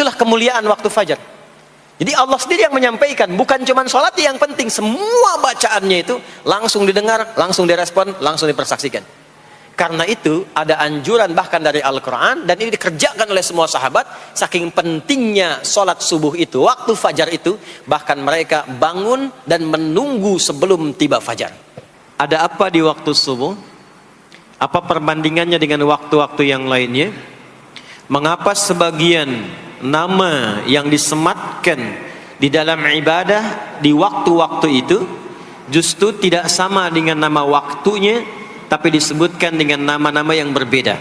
Itulah kemuliaan waktu fajar. Jadi Allah sendiri yang menyampaikan, bukan cuma sholat yang penting, semua bacaannya itu langsung didengar, langsung direspon, langsung dipersaksikan. Karena itu ada anjuran bahkan dari Al-Quran, dan ini dikerjakan oleh semua sahabat, saking pentingnya sholat subuh itu, waktu fajar itu, bahkan mereka bangun dan menunggu sebelum tiba fajar. Ada apa di waktu subuh? Apa perbandingannya dengan waktu-waktu yang lainnya? Mengapa sebagian nama yang disematkan di dalam ibadah di waktu-waktu itu justru tidak sama dengan nama waktunya, tapi disebutkan dengan nama-nama yang berbeda?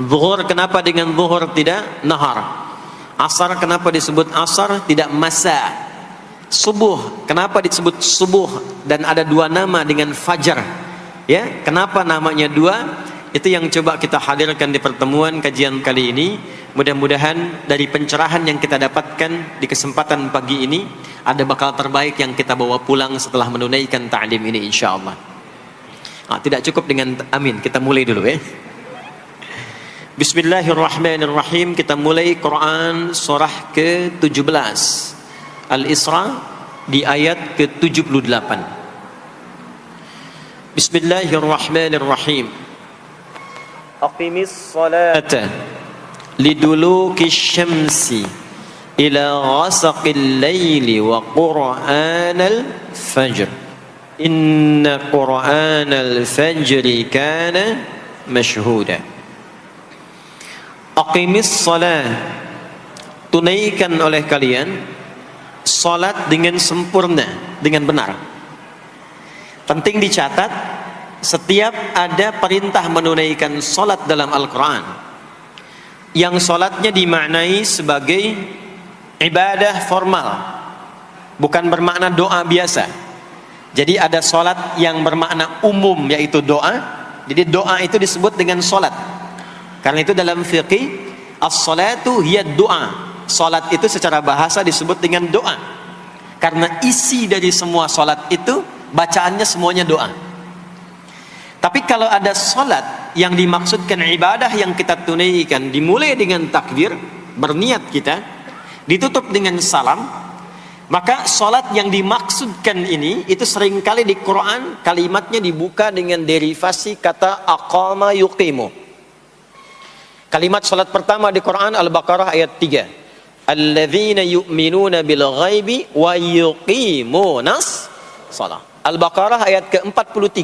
Zuhur kenapa dengan zuhur tidak nahar? Asar kenapa disebut asar tidak masa? Subuh kenapa disebut subuh dan ada dua nama dengan fajar? Ya, kenapa namanya dua? Itu yang coba kita hadirkan di pertemuan kajian kali ini. Mudah-mudahan dari pencerahan yang kita dapatkan di kesempatan pagi ini ada bekal terbaik yang kita bawa pulang setelah menunaikan ta'lim ini insyaallah. Tidak cukup dengan amin, kita mulai dulu ya. Bismillahirrahmanirrahim. Kita mulai Quran surah ke-17 Al-Isra di ayat ke-78. Bismillahirrahmanirrahim. Aqimis salata liduluki syamsi ila ghasaqil laili wa qur'anal fajr inna qur'anal fajri kana mashhuda. Aqimis salat, tunaikan oleh kalian salat dengan sempurna, dengan benar. Penting dicatat, setiap ada perintah menunaikan salat dalam Al-Quran yang salatnya dimaknai sebagai ibadah formal, bukan bermakna doa biasa. Jadi ada salat yang bermakna umum, yaitu doa. Jadi doa itu disebut dengan salat. Karena itu dalam fiqih, as-salatu hiya doa. Salat itu secara bahasa disebut dengan doa. Karena isi dari semua salat itu bacaannya semuanya doa. Tapi kalau ada salat yang dimaksudkan ibadah yang kita tunaikan dimulai dengan takbir, berniat kita, ditutup dengan salam, maka salat yang dimaksudkan ini itu seringkali di Quran kalimatnya dibuka dengan derivasi kata aqama yuqimu. Kalimat salat pertama di Quran Al-Baqarah ayat 3. Alladzina yu'minuna bil ghaibi wa yuqimunas shalah. Al-Baqarah ayat ke-43.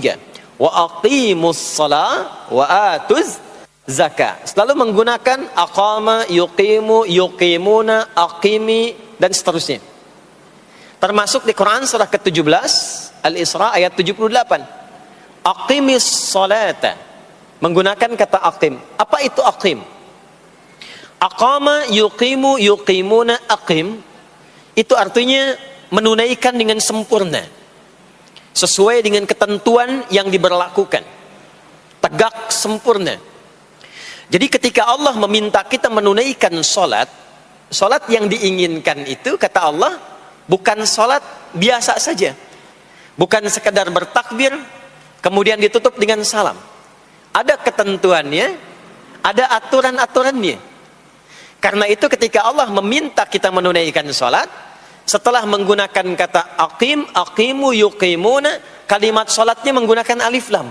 Wa aqimus shalah wa atuz zakah. Selalu menggunakan aqama, yuqimu, yuqimuna, aqimi dan seterusnya. Termasuk di Quran surah ke-17 Al-Isra ayat 78. Aqimis salata, menggunakan kata aqim. Apa itu aqim? Aqama, yuqimu, yuqimuna, aqim, itu artinya menunaikan dengan sempurna, sesuai dengan ketentuan yang diberlakukan, tegak sempurna. Jadi ketika Allah meminta kita menunaikan salat, salat yang diinginkan itu kata Allah bukan salat biasa saja, bukan sekadar bertakbir kemudian ditutup dengan salam. Ada ketentuannya, ada aturan-aturannya. Karena itu ketika Allah meminta kita menunaikan salat, setelah menggunakan kata aqim, aqimu, yuqimuna, kalimat salatnya menggunakan alif lam.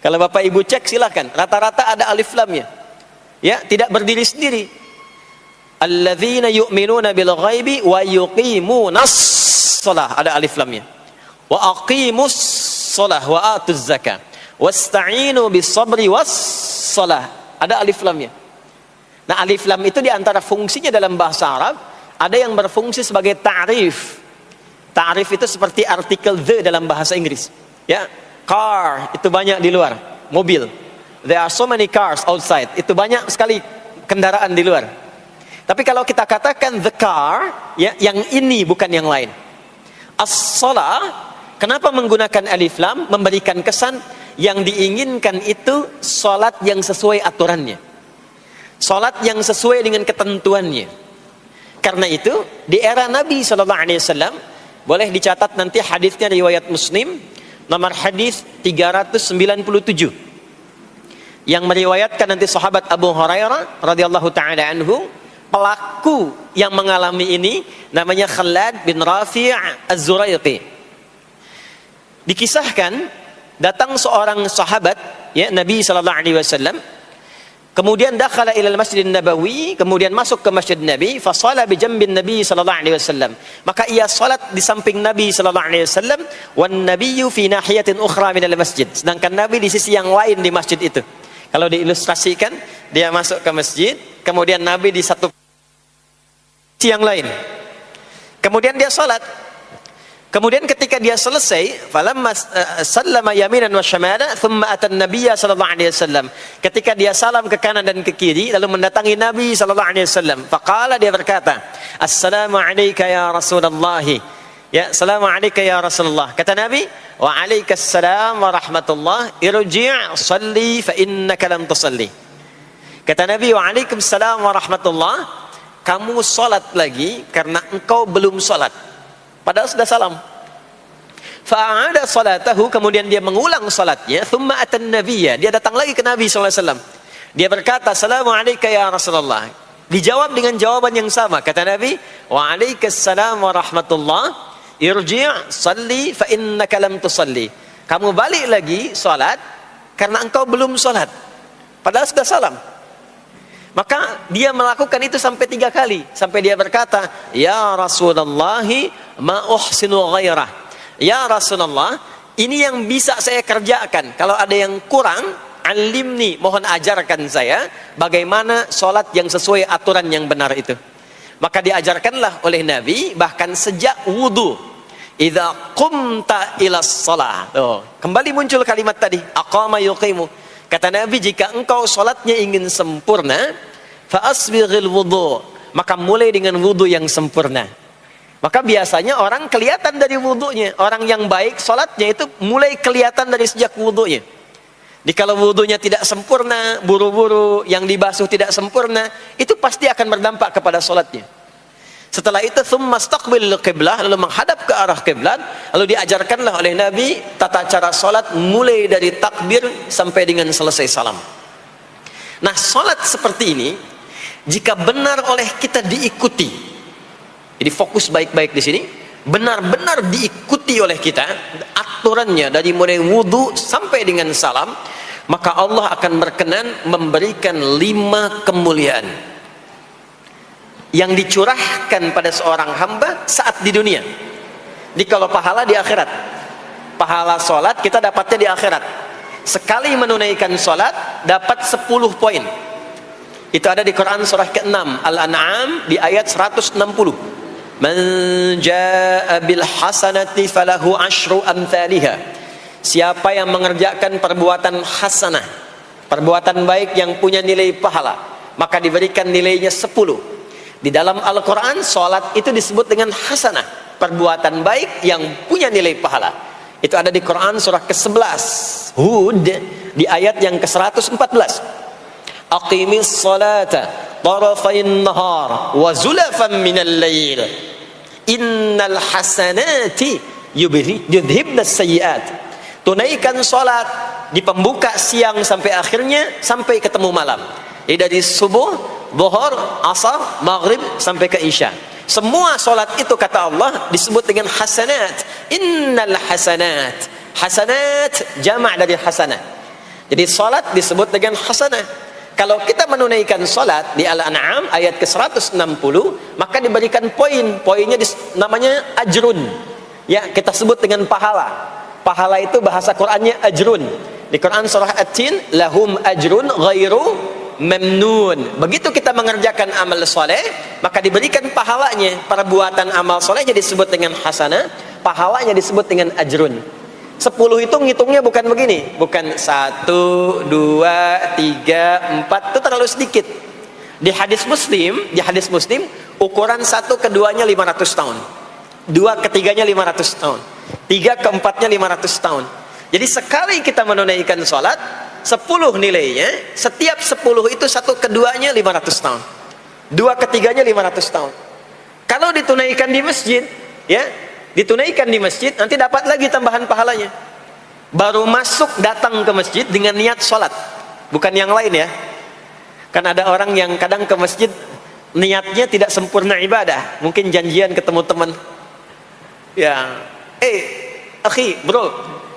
Kalau Bapak Ibu cek silakan, rata-rata ada alif lamnya. Ya, tidak berdiri sendiri. Alladzina yu'minuna bil ghaibi wa yuqimunas shalah, ada alif lamnya. Wa aqimus shalah wa atuz zakah. Wasta'inu bis sabri was shalah, ada alif lamnya. Nah, alif lam itu diantara fungsinya dalam bahasa Arab, ada yang berfungsi sebagai ta'rif. Ta'rif itu seperti artikel the dalam bahasa Inggris. Ya, car itu banyak di luar, mobil. There are so many cars outside. Itu banyak sekali kendaraan di luar. Tapi kalau kita katakan the car, ya, yang ini bukan yang lain. As-shalah, kenapa menggunakan alif lam? Memberikan kesan yang diinginkan itu salat yang sesuai aturannya, salat yang sesuai dengan ketentuannya. Karena itu di era Nabi SAW, boleh dicatat nanti hadisnya riwayat Muslim, nomor hadis 397, yang meriwayatkan nanti sahabat Abu Hurairah radhiyallahu taala anhu, Pelaku yang mengalami ini namanya Khalad bin Rafi' Az-Zuraiqi. Dikisahkan datang seorang sahabat ya Nabi sallallahu alaihi wasallam, kemudian dakhala ila al-Masjid Nabawi, kemudian masuk ke Masjid Nabi, fa shala bi jambin Nabi sallallahu alaihi wasallam. Maka ia salat di samping Nabi sallallahu alaihi wasallam, wan nabiyyu fi nahiyatin ukhra min al-masjid. Sedangkan Nabi di sisi yang lain di masjid itu. Kalau diilustrasikan, dia masuk ke masjid, kemudian Nabi di satu sisi yang lain. Kemudian dia salat. Kemudian ketika dia selesai, falamma sallama yaminan wa shamala, thumma atan nabiyya sallallahu alaihi wasallam. Ketika dia salam ke kanan dan ke kiri, lalu mendatangi Nabi sallallahu alaihi wasallam. Faqala, dia berkata, "Assalamu alayka ya Rasulullah." Ya, "Assalamu alayka ya Rasulullah." Kata Nabi, "Wa alaikassalam wa rahmatullah. Irji' shalli fa innaka lam tusalli." Kata Nabi, "Wa alaikassalam wa rahmatullah. Kamu salat lagi karena engkau belum salat." Padahal sudah salam. Fa'ada salatahu, kemudian dia mengulang salatnya. Thumma atan nabiyya, dia datang lagi ke Nabi SAW. Dia berkata, "Assalamu alayka ya Rasulullah." Dijawab dengan jawaban yang sama. Kata Nabi, "Wa alaikassalam wa rahmatullah. Irji' salli fa innaka lam tusalli." Kamu balik lagi salat karena engkau belum salat. Padahal sudah salam. Maka dia melakukan itu sampai 3 kali. Sampai dia berkata, "Ya Rasulullah, ma uhsinu ghairah." Ya Rasulullah, ini yang bisa saya kerjakan. Kalau ada yang kurang, alimni, mohon ajarkan saya bagaimana sholat yang sesuai aturan yang benar itu. Maka diajarkanlah oleh Nabi, bahkan sejak wudu. Idza qumta ila shalah. Kembali muncul kalimat tadi, aqama yuqimu. Kata Nabi, jika engkau sholatnya ingin sempurna, fa asbighil wudu, maka mulai dengan wudu yang sempurna. Maka biasanya orang kelihatan dari wudunya. Orang yang baik sholatnya itu mulai kelihatan dari sejak wudunya. Jadi kalau wudunya tidak sempurna, buru-buru, yang dibasuh tidak sempurna, itu pasti akan berdampak kepada sholatnya. Setelah itu, thumma istaqbil qiblah, lalu menghadap ke arah kiblat, lalu diajarkanlah oleh Nabi tata cara sholat mulai dari takbir sampai dengan selesai salam. Nah, sholat seperti ini, jika benar oleh kita diikuti, jadi fokus baik-baik di sini, benar-benar diikuti oleh kita, aturannya dari mulai wudu sampai dengan salam, maka Allah akan berkenan memberikan 5 kemuliaan yang dicurahkan pada seorang hamba saat di dunia. Jadi kalau pahala di akhirat, pahala sholat kita dapatnya di akhirat. Sekali menunaikan sholat dapat 10 poin. Itu ada di Quran surah ke-6 Al-An'am di ayat 160. Man jaa bil hasanati falahu asyru amthaliha. Siapa yang mengerjakan perbuatan hasanah, perbuatan baik yang punya nilai pahala, maka diberikan nilainya 10. Di dalam Al-Quran, sholat itu disebut dengan hasanah, perbuatan baik yang punya nilai pahala. Itu ada di Quran surah ke-11 Hud di ayat yang ke-114. Aqimis salata tarafayn nahar wa zulafan minal lail innal hasanati yudhibnas sayyiat. Tunaikan sholat di pembuka siang sampai akhirnya, sampai ketemu malam. Jadi dari subuh, zuhur, asar, maghrib sampai ke isya. Semua solat itu kata Allah disebut dengan hasanat. Innal hasanat. Hasanat jamak dari hasanah. Jadi solat disebut dengan hasanah. Kalau kita menunaikan solat di Al-An'am ayat ke-160, maka diberikan poin. Poinnya namanya ajrun. Ya, kita sebut dengan pahala. Pahala itu bahasa Qur'annya ajrun. Di Quran surah At-Tin, lahum ajrun ghairu memnun. Begitu kita mengerjakan amal soleh, maka diberikan pahalanya. Perbuatan amal solehnya disebut dengan hasanah, pahalanya disebut dengan ajrun. 10 itu ngitungnya bukan begini, bukan 1, 2, 3, 4, itu terlalu sedikit. Di hadis Muslim, ukuran 1 keduanya 500 tahun, 2 ketiganya 500 tahun, 3 keempatnya 500 tahun. Jadi sekali kita menunaikan sholat, 10 nilainya, setiap 10 itu 1 keduanya 500 tahun, 2 ketiganya 500 tahun. Kalau ditunaikan di masjid, ya, ditunaikan di masjid, nanti dapat lagi tambahan pahalanya. Baru masuk datang ke masjid dengan niat sholat, bukan yang lain ya. Kan ada orang yang kadang ke masjid niatnya tidak sempurna ibadah, mungkin janjian ketemu teman, ya, akhi, bro,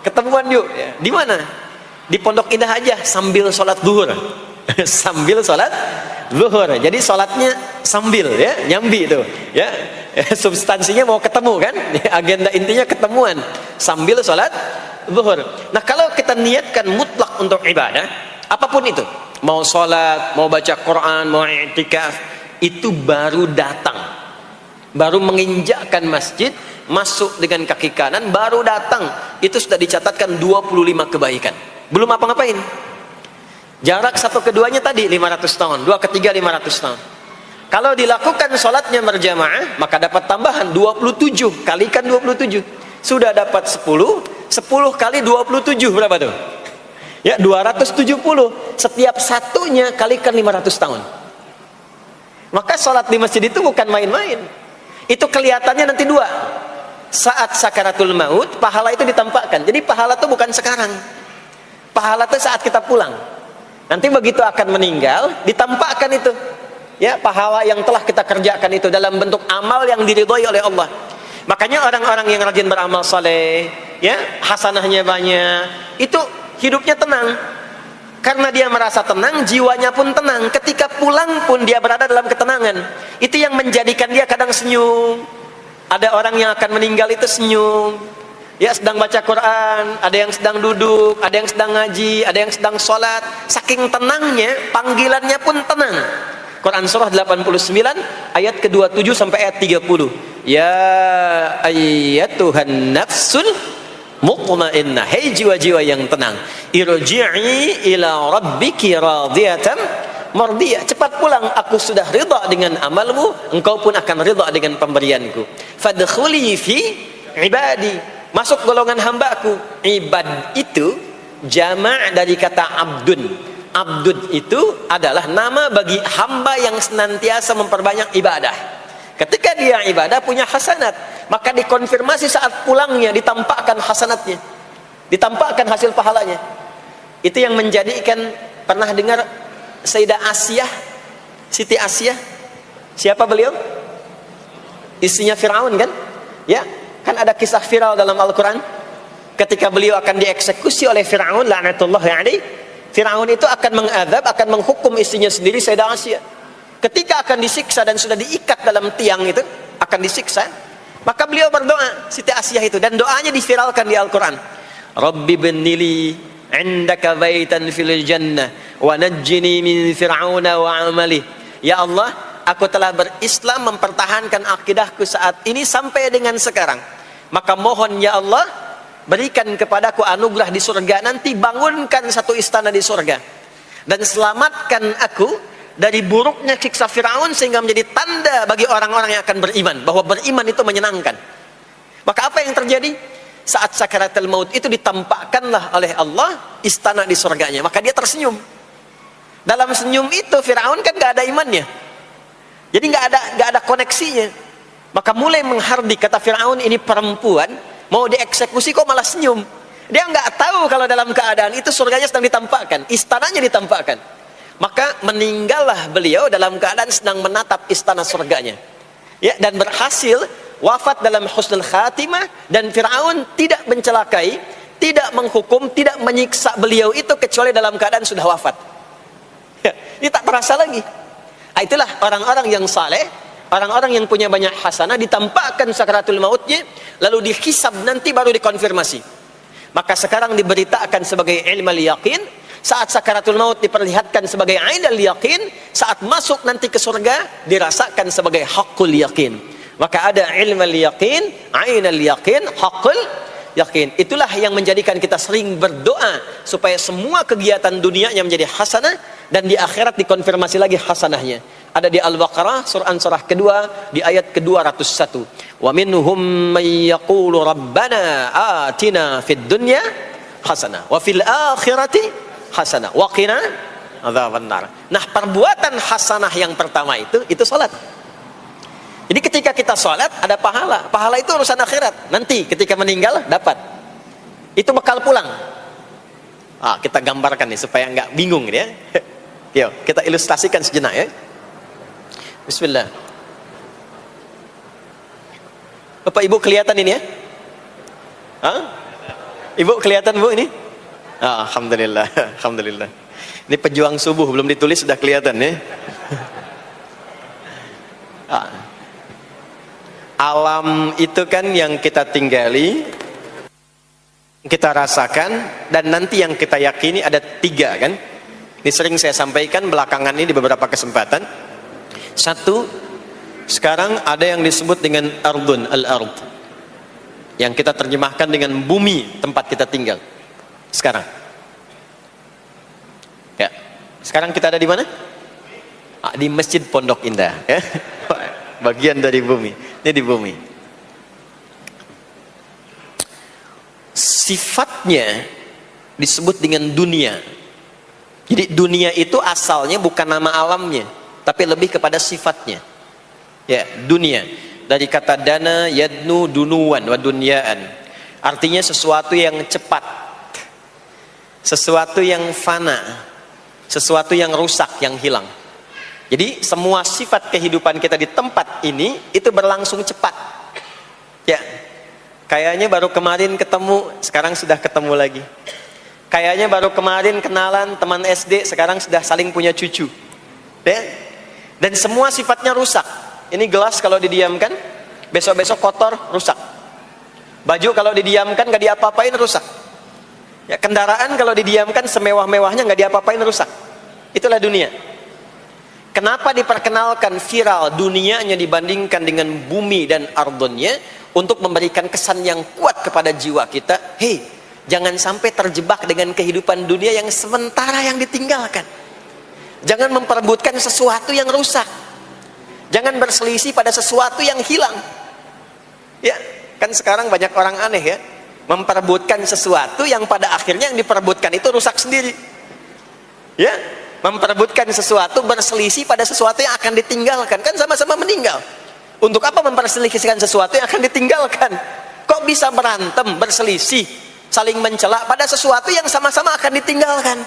ketemuan yuk, ya. Di mana? Di Pondok Indah aja, sambil sholat zuhur. Sambil sholat zuhur, jadi sholatnya sambil, ya, nyambi itu, ya. Substansinya mau ketemu kan, agenda intinya ketemuan sambil sholat zuhur. Nah, kalau kita niatkan mutlak untuk ibadah, apapun itu, mau sholat, mau baca Quran, mau i'tikaf, itu baru datang, baru menginjakkan masjid, masuk dengan kaki kanan, baru datang, itu sudah dicatatkan 25 kebaikan, belum apa-ngapain. Jarak satu keduanya tadi 500 tahun, dua ketiga 500 tahun. Kalau dilakukan sholatnya berjamaah, maka dapat tambahan 27, kalikan 27, sudah dapat 10 kali 27 berapa tuh? Ya, 270. Setiap satunya kalikan 500 tahun. Maka sholat di masjid itu bukan main-main. Itu kelihatannya nanti dua. Saat sakaratul maut, pahala itu ditampakkan. Jadi pahala itu bukan sekarang. Pahala itu saat kita pulang. Nanti begitu akan meninggal, ditampakkan itu. Ya, pahala yang telah kita kerjakan itu dalam bentuk amal yang diridhoi oleh Allah. Makanya orang-orang yang rajin beramal saleh, ya, hasanahnya banyak, itu hidupnya tenang. Karena dia merasa tenang, jiwanya pun tenang. Ketika pulang pun dia berada dalam ketenangan. Itu yang menjadikan dia kadang senyum. Ada orang yang akan meninggal itu senyum. Ya, sedang baca Quran, ada yang sedang duduk, ada yang sedang ngaji, ada yang sedang sholat. Saking tenangnya, panggilannya pun tenang. Quran surah 89 ayat ke-27 sampai ayat 30. Ya ayyatuhan nafsul mutmainnah, hei jiwa-jiwa yang tenang, irji'i ila rabbiki radiyatan mardiyah, cepat pulang, aku sudah ridha dengan amalmu, engkau pun akan ridha dengan pemberianku. Fadkhuli fi ibadi, masuk golongan hambaku. Ibad itu jama' dari kata abdun. Abdun itu adalah nama bagi hamba yang senantiasa memperbanyak ibadah. Ketika dia ibadah punya hasanat, maka dikonfirmasi saat pulangnya, ditampakkan hasanatnya, ditampakkan hasil pahalanya. Itu yang menjadikan, pernah dengar Sayyidah Asyah, Siti Asyah? Siapa beliau? Istrinya Fir'aun kan? Ya, kan ada kisah viral dalam Al-Quran. Ketika beliau akan dieksekusi oleh Fir'aun, la'natullahi alaihi, Fir'aun itu akan mengadab, akan menghukum istrinya sendiri, Sayyidah Asyah. Ketika akan disiksa dan sudah diikat dalam tiang itu, akan disiksa, maka beliau berdoa, Siti Asyah itu, dan doanya diviralkan di Al-Quran. Rabbi bnili indaka baitan fil jannah wa najjini min fir'auna wa amali. Ya Allah, aku telah berislam, mempertahankan akidahku saat ini sampai dengan sekarang. Maka mohon ya Allah, berikan kepadaku anugerah di surga nanti, bangunkan satu istana di surga dan selamatkan aku dari buruknya siksa Firaun, sehingga menjadi tanda bagi orang-orang yang akan beriman bahwa beriman itu menyenangkan. Maka apa yang terjadi? Saat sakaratul maut itu ditampakkanlah oleh Allah istana di surganya, maka dia tersenyum. Dalam senyum itu Firaun kan gak ada imannya, jadi gak ada koneksinya. Maka mulai menghardik, kata Firaun, ini perempuan mau dieksekusi kok malah senyum. Dia nggak tahu kalau dalam keadaan itu surganya sedang ditampakkan, istananya ditampakkan. Maka meninggallah beliau dalam keadaan sedang menatap istana surganya, ya, dan berhasil wafat dalam husnul khatimah. Dan Fir'aun tidak mencelakai, tidak menghukum, tidak menyiksa beliau itu kecuali dalam keadaan sudah wafat, ya, ini tak terasa lagi. Itulah orang-orang yang saleh, orang-orang yang punya banyak hasanah, ditampakkan sakaratul mautnya, lalu dihisab, nanti baru dikonfirmasi. Maka sekarang diberitakan sebagai ilmal yaqin, saat sakaratul maut diperlihatkan sebagai ainal yaqin, saat masuk nanti ke surga dirasakan sebagai haqqul yaqin. Maka ada ilmal yaqin, ainal yaqin, haqqul yaqin. Itulah yang menjadikan kita sering berdoa supaya semua kegiatan dunianya menjadi hasanah, dan di akhirat dikonfirmasi lagi hasanahnya. Ada di Al-Baqarah surah kedua di ayat ke-201. Wa minhum may yaqulu rabbana atina fid dunya hasanah wa fil akhirati hasanah wa qina adzabannar. Nah, perbuatan hasanah yang pertama itu salat. Jadi ketika kita salat ada pahala. Pahala itu urusan akhirat. Nanti ketika meninggal dapat. Itu bekal pulang. Kita gambarkan nih supaya enggak bingung ya. Yuk, kita ilustrasikan sejenak ya. Bismillah. Bapak Ibu kelihatan ini ya? Hah? Ibu kelihatan Bu ini? Ah, alhamdulillah, alhamdulillah. Ini pejuang subuh belum ditulis sudah kelihatan ya. Alam itu kan yang kita tinggali, kita rasakan, dan nanti yang kita yakini ada 3 kan. Ini sering saya sampaikan belakangan ini di beberapa kesempatan. 1, sekarang ada yang disebut dengan ardun, al-ard, yang kita terjemahkan dengan bumi tempat kita tinggal sekarang. Ya, sekarang kita ada di mana? Di Masjid Pondok Indah ya. Bagian dari bumi. Ini di bumi. Sifatnya disebut dengan dunia. Jadi dunia itu asalnya bukan nama alamnya, tapi lebih kepada sifatnya. Ya, dunia. Dari kata dana, yadnu, dunuan, wa dunyaan. Artinya sesuatu yang cepat, sesuatu yang fana, sesuatu yang rusak, yang hilang. Jadi semua sifat kehidupan kita di tempat ini itu berlangsung cepat. Ya, kayaknya baru kemarin ketemu, sekarang sudah ketemu lagi. Kayaknya baru kemarin kenalan teman SD, sekarang sudah saling punya cucu. Ya? Dan semua sifatnya rusak. Ini gelas kalau didiamkan, besok-besok kotor, rusak. Baju kalau didiamkan nggak diapa-apain, rusak. Ya, kendaraan kalau didiamkan semewah-mewahnya nggak diapa-apain, rusak. Itulah dunia. Kenapa diperkenalkan viral dunianya dibandingkan dengan bumi dan ardonnya? Untuk memberikan kesan yang kuat kepada jiwa kita. Hei, jangan sampai terjebak dengan kehidupan dunia yang sementara yang ditinggalkan. Jangan memperebutkan sesuatu yang rusak. Jangan berselisih pada sesuatu yang hilang. Ya, kan sekarang banyak orang aneh ya, memperebutkan sesuatu yang pada akhirnya yang diperebutkan itu rusak sendiri. Ya, memperebutkan sesuatu, berselisih pada sesuatu yang akan ditinggalkan, kan sama-sama meninggal. Untuk apa memperselisihkan sesuatu yang akan ditinggalkan? Kok bisa berantem, berselisih, saling mencela pada sesuatu yang sama-sama akan ditinggalkan?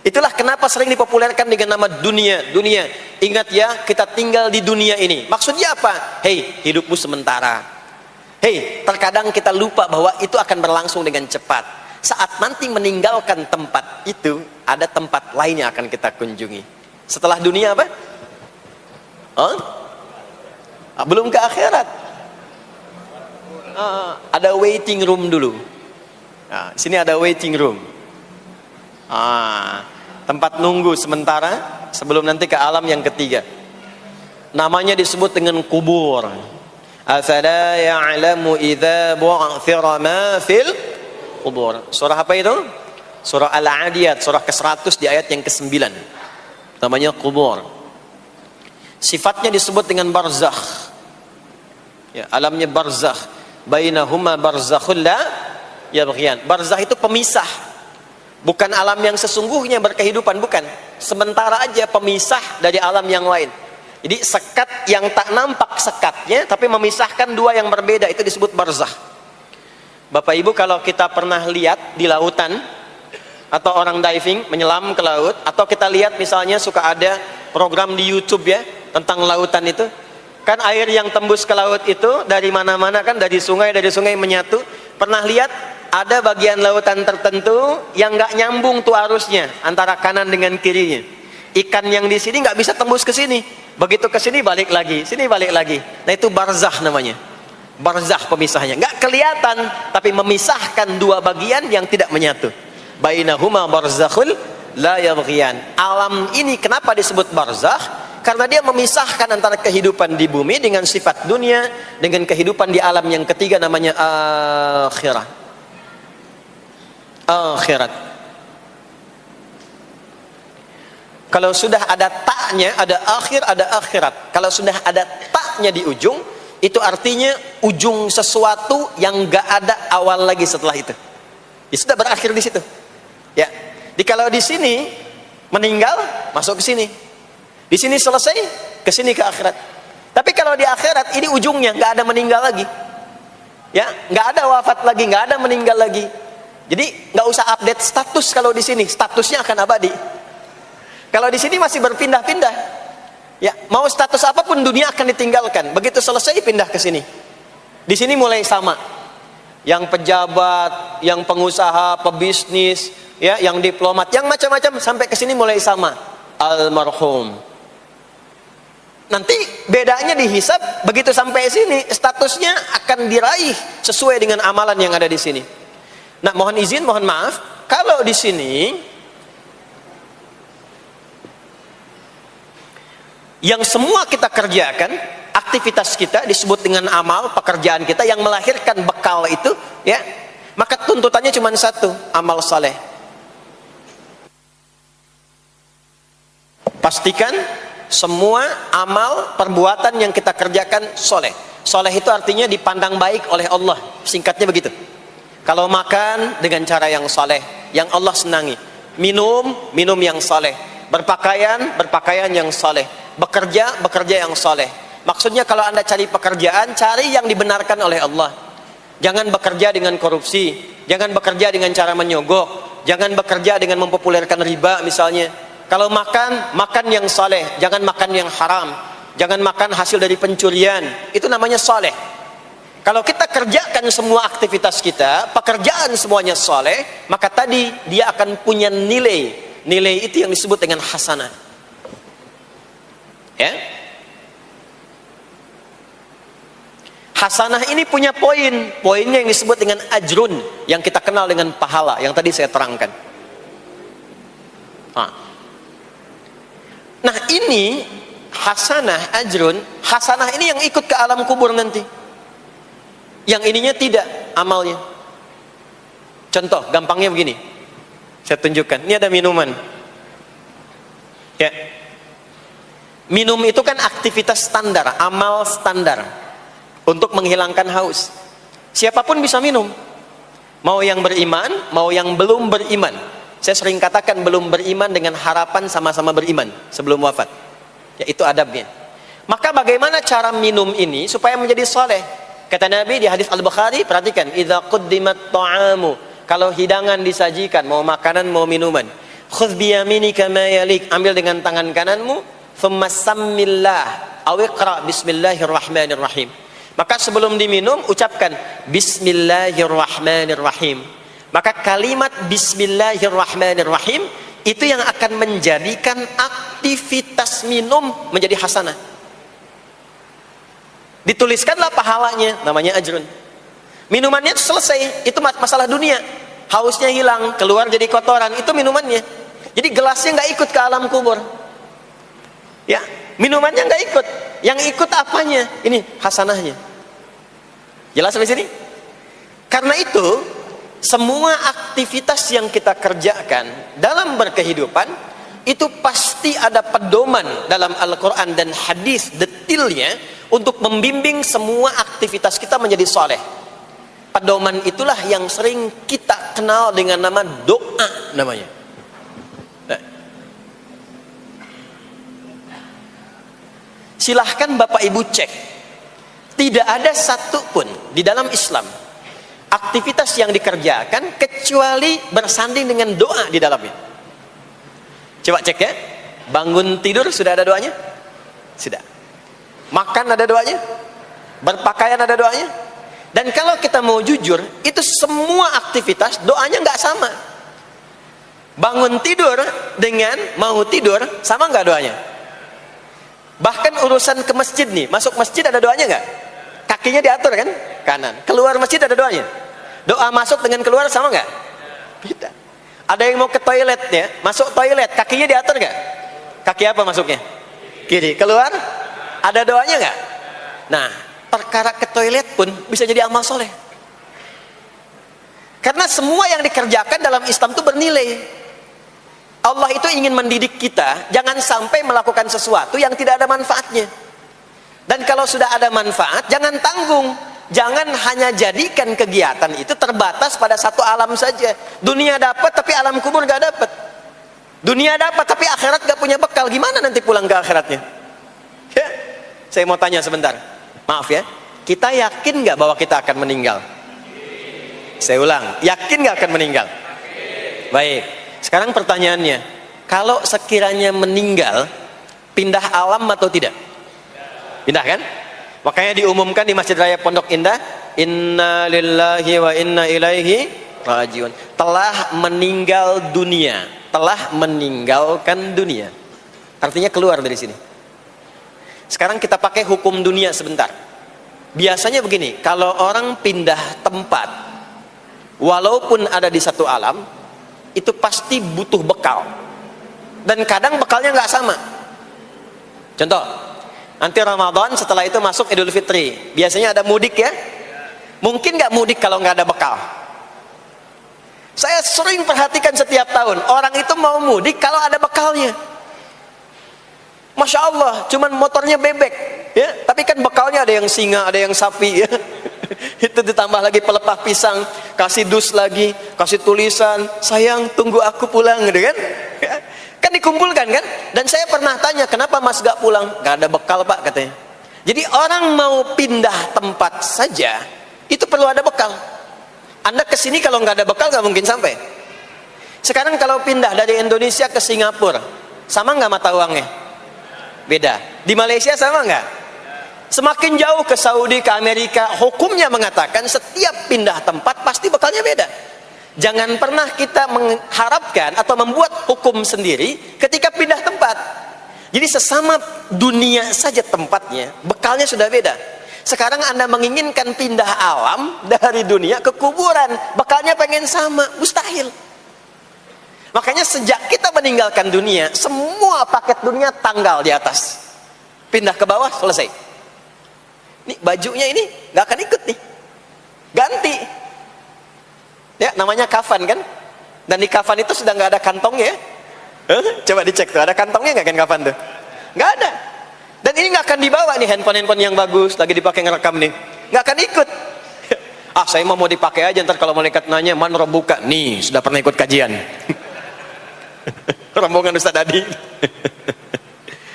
Itulah kenapa sering dipopulerkan dengan nama dunia. Dunia, ingat ya, kita tinggal di dunia ini. Maksudnya apa? Hei, hidupmu sementara. Hei, terkadang kita lupa bahwa itu akan berlangsung dengan cepat. Saat nanti meninggalkan tempat itu, ada tempat lain yang akan kita kunjungi. Setelah dunia apa? Belum ke akhirat. Ada waiting room dulu. Nah, sini ada waiting room. Tempat nunggu sementara sebelum nanti ke alam yang ketiga. Namanya disebut dengan kubur. Afala ya'lamu idza bu'thira ma fil kubur. Surah apa itu? Surah Al-Adiyat, surah ke-100 di ayat yang ke-9. Namanya kubur. Sifatnya disebut dengan barzakh. Ya, alamnya barzakh. Bainahuma barzakhul la yabghiyan. Barzakh itu pemisah. Bukan alam yang sesungguhnya berkehidupan, bukan. Sementara aja pemisah dari alam yang lain. Jadi sekat yang tak nampak sekatnya, tapi memisahkan dua yang berbeda, itu disebut barzakh. Bapak Ibu, kalau kita pernah lihat di lautan, atau orang diving, menyelam ke laut, atau kita lihat misalnya suka ada program di YouTube ya, tentang lautan itu, kan air yang tembus ke laut itu, dari mana-mana kan, dari sungai menyatu. Pernah lihat? Ada bagian lautan tertentu yang nggak nyambung tuh arusnya antara kanan dengan kirinya. Ikan yang di sini nggak bisa tembus ke sini. Begitu ke sini balik lagi, sini balik lagi. Nah itu barzakh namanya. Barzakh pemisahnya. Nggak kelihatan, tapi memisahkan dua bagian yang tidak menyatu. Bainahuma barzakhul la yabghiyan. Alam ini kenapa disebut barzakh? Karena dia memisahkan antara kehidupan di bumi dengan sifat dunia, dengan kehidupan di alam yang ketiga namanya akhirah. Akhirat. Kalau sudah ada taknya, ada akhir, ada akhirat. Kalau sudah ada taknya di ujung, itu artinya ujung sesuatu yang gak ada awal lagi setelah itu. Ya sudah berakhir di situ. Ya. Jadi kalau di sini meninggal, masuk ke sini. Di sini selesai, ke sini ke akhirat. Tapi kalau di akhirat ini ujungnya gak ada meninggal lagi. Ya, gak ada wafat lagi, gak ada meninggal lagi. Jadi nggak usah update status kalau di sini, statusnya akan abadi. Kalau di sini masih berpindah-pindah. Ya, mau status apapun dunia akan ditinggalkan. Begitu selesai pindah ke sini. Di sini mulai sama. Yang pejabat, yang pengusaha, pebisnis, ya, yang diplomat, yang macam-macam sampai ke sini mulai sama. Almarhum. Nanti bedanya dihisab, begitu sampai sini statusnya akan diraih sesuai dengan amalan yang ada di sini. Nah, mohon izin, mohon maaf, kalau di sini yang semua kita kerjakan, aktivitas kita disebut dengan amal, pekerjaan kita yang melahirkan bekal itu, ya, maka tuntutannya cuma satu, amal saleh. Pastikan semua amal perbuatan yang kita kerjakan soleh. Soleh itu artinya dipandang baik oleh Allah, singkatnya begitu. Kalau makan dengan cara yang soleh, yang Allah senangi, minum yang soleh, berpakaian yang soleh, bekerja yang soleh. Maksudnya kalau Anda cari pekerjaan, cari yang dibenarkan oleh Allah. Jangan bekerja dengan korupsi, jangan bekerja dengan cara menyogok, jangan bekerja dengan mempopulerkan riba misalnya. Kalau makan yang soleh, jangan makan yang haram, jangan makan hasil dari pencurian, itu namanya soleh. Kalau kita kerjakan semua aktivitas kita, pekerjaan semuanya soleh, maka tadi dia akan punya nilai. Nilai itu yang disebut dengan hasanah. Ya. Hasanah ini punya poinnya yang disebut dengan ajrun, yang kita kenal dengan pahala, yang tadi saya terangkan. Nah ini hasanah, ajrun, hasanah ini yang ikut ke alam kubur nanti. Yang ininya tidak amalnya. Contoh gampangnya begini, saya tunjukkan. Ini ada minuman. Ya. Minum itu kan aktivitas standar, amal standar untuk menghilangkan haus. Siapapun bisa minum. Mau yang beriman, mau yang belum beriman. Saya sering katakan belum beriman dengan harapan sama-sama beriman sebelum wafat. Ya, itu adabnya. Maka bagaimana cara minum ini supaya menjadi soleh? Kata Nabi di hadis Al-Bukhari, perhatikan, idza quddimat ta'amu, kalau hidangan disajikan, mau makanan mau minuman, khudh bi yaminika ma yalik, ambil dengan tangan kananmu, thumma sammillah aw iqra bismillahirrahmanirrahim. Maka sebelum diminum ucapkan bismillahirrahmanirrahim. Maka kalimat bismillahirrahmanirrahim itu yang akan menjadikan aktivitas minum menjadi hasanah. Dituliskanlah pahalanya, namanya ajrun. Minumannya itu selesai, itu masalah dunia. Hausnya hilang, keluar jadi kotoran, itu minumannya. Jadi gelasnya nggak ikut ke alam kubur. Ya, minumannya nggak ikut. Yang ikut apanya? Ini hasanahnya. Jelas sampai sini? Karena itu, semua aktivitas yang kita kerjakan dalam berkehidupan itu pasti ada pedoman dalam Al-Quran dan hadis detailnya untuk membimbing semua aktivitas kita menjadi soleh. Pedoman itulah yang sering kita kenal dengan nama doa namanya. Silahkan Bapak Ibu cek, tidak ada satupun di dalam Islam aktivitas yang dikerjakan kecuali bersanding dengan doa di dalamnya. Coba cek ya, bangun tidur sudah ada doanya? Sudah. Makan ada doanya? Berpakaian ada doanya? Dan kalau kita mau jujur, itu semua aktivitas doanya nggak sama. Bangun tidur dengan mau tidur sama nggak doanya? Bahkan urusan ke masjid nih, masuk masjid ada doanya nggak? Kakinya diatur kan? Kanan. Keluar masjid ada doanya. Doa masuk dengan keluar sama nggak? Beda. Ada yang mau ke toilet ya, masuk toilet, kakinya diatur nggak? Kaki apa masuknya? Kiri. Keluar? Ada doanya nggak? Nah, perkara ke toilet pun bisa jadi amal soleh. Karena semua yang dikerjakan dalam Islam itu bernilai. Allah itu ingin mendidik kita, jangan sampai melakukan sesuatu yang tidak ada manfaatnya. Dan kalau sudah ada manfaat, jangan tanggung. Jangan hanya jadikan kegiatan itu terbatas pada satu alam saja. Dunia dapat tapi alam kubur gak dapat. Dunia dapat tapi akhirat gak punya bekal. Gimana nanti pulang ke akhiratnya? Ya? Saya mau tanya sebentar. Maaf ya, kita yakin gak bahwa kita akan meninggal? Saya ulang, yakin gak akan meninggal? Baik, sekarang pertanyaannya, kalau sekiranya meninggal, pindah alam atau tidak? Pindah kan? Makanya diumumkan di Masjid Raya Pondok Indah, inna lillahi wa inna ilaihi rajiun, telah meninggal dunia, telah meninggalkan dunia. Artinya keluar dari sini. Sekarang kita pakai hukum dunia sebentar. Biasanya begini, kalau orang pindah tempat walaupun ada di satu alam, itu pasti butuh bekal, dan kadang bekalnya nggak sama. Contoh, nanti Ramadan, setelah itu masuk Idul Fitri, biasanya ada mudik ya. Mungkin nggak mudik kalau nggak ada bekal? Saya sering perhatikan setiap tahun, orang itu mau mudik kalau ada bekalnya. Masya Allah, cuman motornya bebek ya, tapi kan bekalnya ada yang singa, ada yang sapi ya. Itu ditambah lagi pelepah pisang, kasih dus lagi, kasih tulisan, sayang tunggu aku pulang gitu kan. Kan dikumpulkan kan. Dan saya pernah tanya, kenapa mas gak pulang? Gak ada bekal pak katanya. Jadi orang mau pindah tempat saja itu perlu ada bekal. Anda kesini kalau nggak ada bekal nggak mungkin sampai. Sekarang kalau pindah dari Indonesia ke Singapura, sama nggak mata uangnya? Beda. Di Malaysia sama nggak? Semakin jauh ke Saudi, ke Amerika, hukumnya mengatakan setiap pindah tempat pasti bekalnya beda. Jangan pernah kita mengharapkan atau membuat hukum sendiri ketika pindah tempat. Jadi sesama dunia saja tempatnya, bekalnya sudah beda. Sekarang Anda menginginkan pindah alam dari dunia ke kuburan, bekalnya pengen sama, mustahil. Makanya sejak kita meninggalkan dunia, semua paket dunia tanggal di atas, pindah ke bawah, selesai. Nih bajunya ini nggak akan ikut nih, ganti. Ya namanya kafan kan, dan di kafan itu sudah nggak ada kantongnya. Coba dicek tuh, ada kantongnya nggak kan kafan tuh? Nggak ada. Dan ini nggak akan dibawa nih, handphone yang bagus lagi dipakai ngerekam nih, nggak akan ikut. Ah saya mau dipakai aja, ntar kalau malaikat nanya man robuka, nih sudah pernah ikut kajian. Rombongan Ustaz Adi.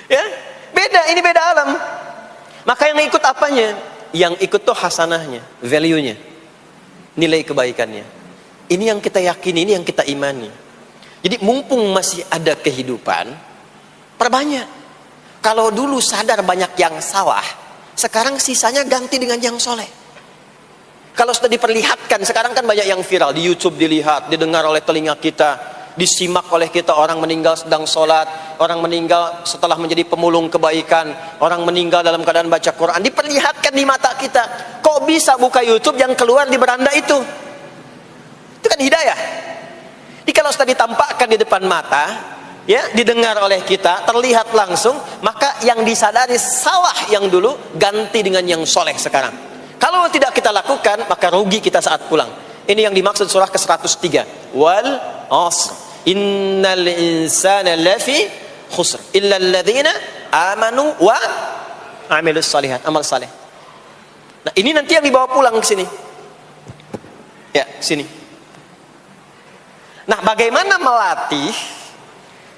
Ya beda, ini beda alam. Maka yang ikut apanya? Yang ikut tuh hasanahnya, value-nya, nilai kebaikannya. Ini yang kita yakini, ini yang kita imani. Jadi mumpung masih ada kehidupan, perbanyak. Kalau dulu sadar banyak yang salah, sekarang sisanya ganti dengan yang soleh. Kalau sudah diperlihatkan, sekarang kan banyak yang viral di YouTube, dilihat, didengar oleh telinga kita, disimak oleh kita, orang meninggal sedang sholat, orang meninggal setelah menjadi pemulung kebaikan, orang meninggal dalam keadaan baca Quran, diperlihatkan di mata kita. Kok bisa buka YouTube yang keluar di beranda itu? Itu kan hidayah. Jadi kalau sudah ditampakkan di depan mata, ya, didengar oleh kita, terlihat langsung, maka yang disadari salah yang dulu ganti dengan yang soleh sekarang. Kalau tidak kita lakukan, maka rugi kita saat pulang. Ini yang dimaksud surah ke-103, wal asr innal insana lafi khusr illa alladhina amanu wa amilus salihat, amal saleh. Nah ini nanti yang dibawa pulang ke sini ya, sini. Nah bagaimana melatih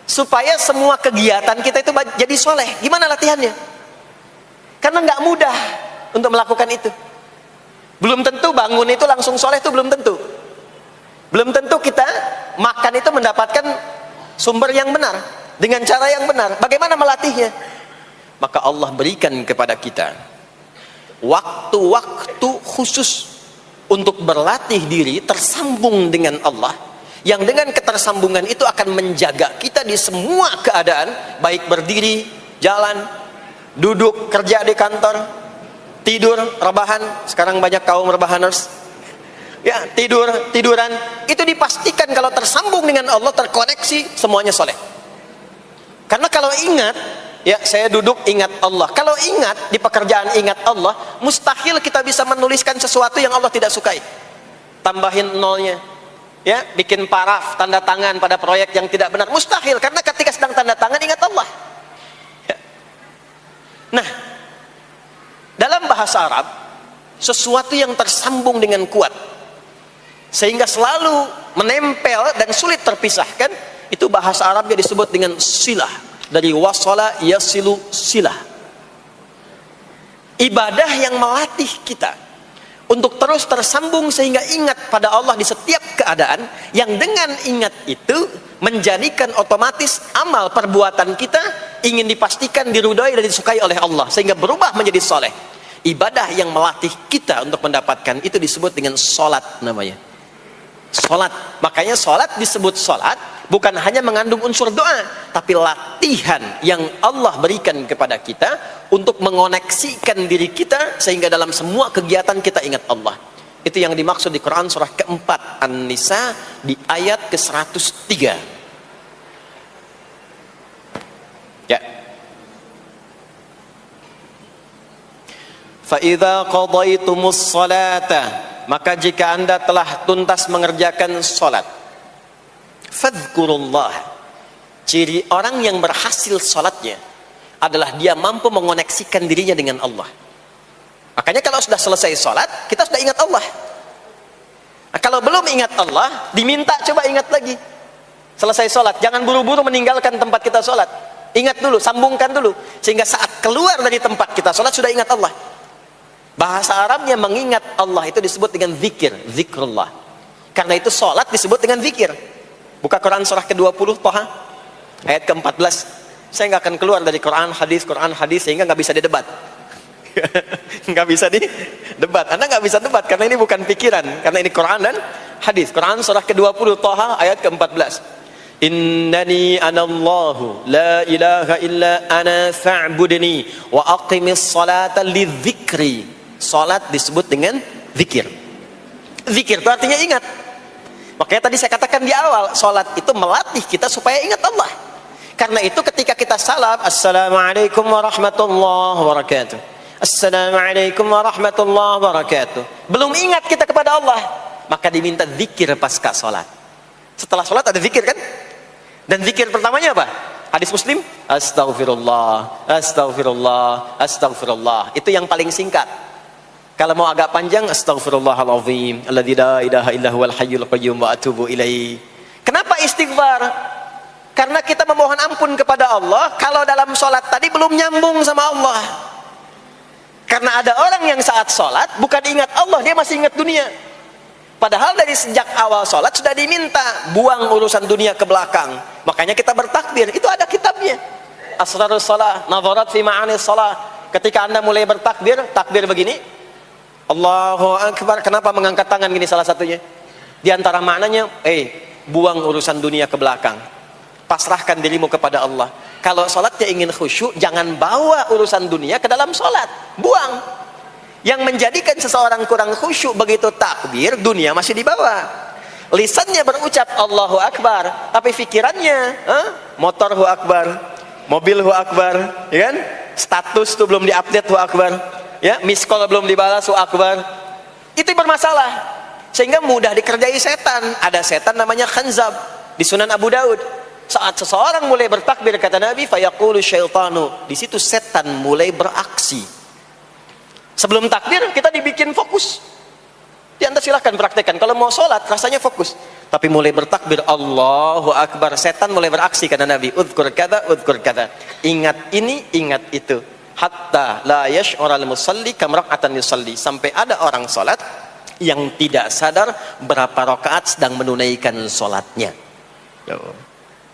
supaya semua kegiatan kita itu jadi soleh? Gimana latihannya? Karena nggak mudah untuk melakukan itu. Belum tentu bangun itu langsung soleh, itu belum tentu. Belum tentu kita makan itu mendapatkan sumber yang benar, dengan cara yang benar. Bagaimana melatihnya? Maka Allah berikan kepada kita waktu-waktu khusus untuk berlatih diri tersambung dengan Allah, yang dengan ketersambungan itu akan menjaga kita di semua keadaan, baik berdiri, jalan, duduk, kerja di kantor, tidur, rebahan. Sekarang banyak kaum rebahaners ya, tiduran, itu dipastikan kalau tersambung dengan Allah, terkoneksi, semuanya soleh. Karena kalau ingat, ya saya duduk ingat Allah, kalau ingat di pekerjaan ingat Allah, mustahil kita bisa menuliskan sesuatu yang Allah tidak sukai. Tambahin nolnya, ya, bikin paraf, tanda tangan pada proyek yang tidak benar, mustahil. Karena ketika sedang tanda tangan ingat Allah ya. Nah dalam bahasa Arab, sesuatu yang tersambung dengan kuat sehingga selalu menempel dan sulit terpisahkan, itu bahasa Arabnya disebut dengan silah. Dari wasala yasilu silah. Ibadah yang melatih kita untuk terus tersambung sehingga ingat pada Allah di setiap keadaan, yang dengan ingat itu menjadikan otomatis amal perbuatan kita ingin dipastikan diridhai dan disukai oleh Allah sehingga berubah menjadi soleh. Ibadah yang melatih kita untuk mendapatkan itu disebut dengan solat namanya. Solat. Makanya solat disebut solat bukan hanya mengandung unsur doa, tapi latihan yang Allah berikan kepada kita untuk mengoneksikan diri kita sehingga dalam semua kegiatan kita ingat Allah. Itu yang dimaksud di Quran surah keempat An-Nisa di ayat ke-103. Ya. Fa idza qadaitumus salata, maka jika Anda telah tuntas mengerjakan salat, fadhkurullah. Ciri orang yang berhasil salatnya adalah dia mampu mengoneksikan dirinya dengan Allah. Makanya kalau sudah selesai salat, kita sudah ingat Allah. Nah, kalau belum ingat Allah, diminta coba ingat lagi. Selesai salat, jangan buru-buru meninggalkan tempat kita salat. Ingat dulu, sambungkan dulu, sehingga saat keluar dari tempat kita salat sudah ingat Allah. Bahasa Arabnya mengingat Allah itu disebut dengan zikir, zikrullah. Karena itu salat disebut dengan zikir. Buka Quran surah ke-20 Toha ayat ke-14. Saya nggak akan keluar dari Quran hadis sehingga nggak bisa didebat. Nggak bisa didebat. Anda nggak bisa debat karena ini bukan pikiran, karena ini Quran dan hadis. Quran surah ke-20 Toha ayat ke-14. Innani anallahu la ilaha illa ana fa'budni wa aqimis salata lidzikri. Salat disebut dengan zikir. Zikir itu artinya ingat. Makanya tadi saya katakan di awal, salat itu melatih kita supaya ingat Allah. Karena itu ketika kita salam, assalamualaikum warahmatullahi wabarakatuh, assalamualaikum warahmatullahi wabarakatuh, belum ingat kita kepada Allah, maka diminta zikir pasca salat. Setelah salat ada zikir kan? Dan zikir pertamanya apa? Hadis Muslim, astaghfirullah, astaghfirullah, astaghfirullah. Itu yang paling singkat. Kalau mau agak panjang, astaghfirullahalazim, alladzi la ilaha illa huwal hayyul qayyum wa atubu ilaih. Kenapa istighfar? Karena kita memohon ampun kepada Allah kalau dalam sholat tadi belum nyambung sama Allah. Karena ada orang yang saat sholat bukan ingat Allah, dia masih ingat dunia. Padahal dari sejak awal sholat sudah diminta buang urusan dunia ke belakang. Makanya kita bertakbir, itu ada kitabnya. Asrarus shalah, nadharat fi ma'anis shalah. Ketika Anda mulai bertakbir, takbir begini, Allahu Akbar. Kenapa mengangkat tangan gini salah satunya? Di antara maknanya, buang urusan dunia ke belakang. Pasrahkan dirimu kepada Allah. Kalau sholatnya ingin khusyuk, jangan bawa urusan dunia ke dalam sholat. Buang. Yang menjadikan seseorang kurang khusyuk begitu takbir, dunia masih dibawa. Lisannya berucap Allahu Akbar, tapi pikirannya, motor hu akbar, mobil hu akbar, ya kan? Status tuh belum diupdate hu akbar. Ya, miss call belum dibalas, akbar. Itu bermasalah. Sehingga mudah dikerjai setan. Ada setan namanya khanzab di Sunan Abu Daud. Saat seseorang mulai bertakbir, kata Nabi, fayaqulu syaitanu, di situ setan mulai beraksi. Sebelum takbir kita dibikin fokus. Anda silahkan praktekkan. Kalau mau sholat rasanya fokus. Tapi mulai bertakbir Allahu Akbar, setan mulai beraksi, kata Nabi. Udhkur kada, udhkur kada. Ingat ini, ingat itu. Hatta la yash'ural musalli kamra'atan yusalli, sampai ada orang salat yang tidak sadar berapa rakaat sedang menunaikan salatnya.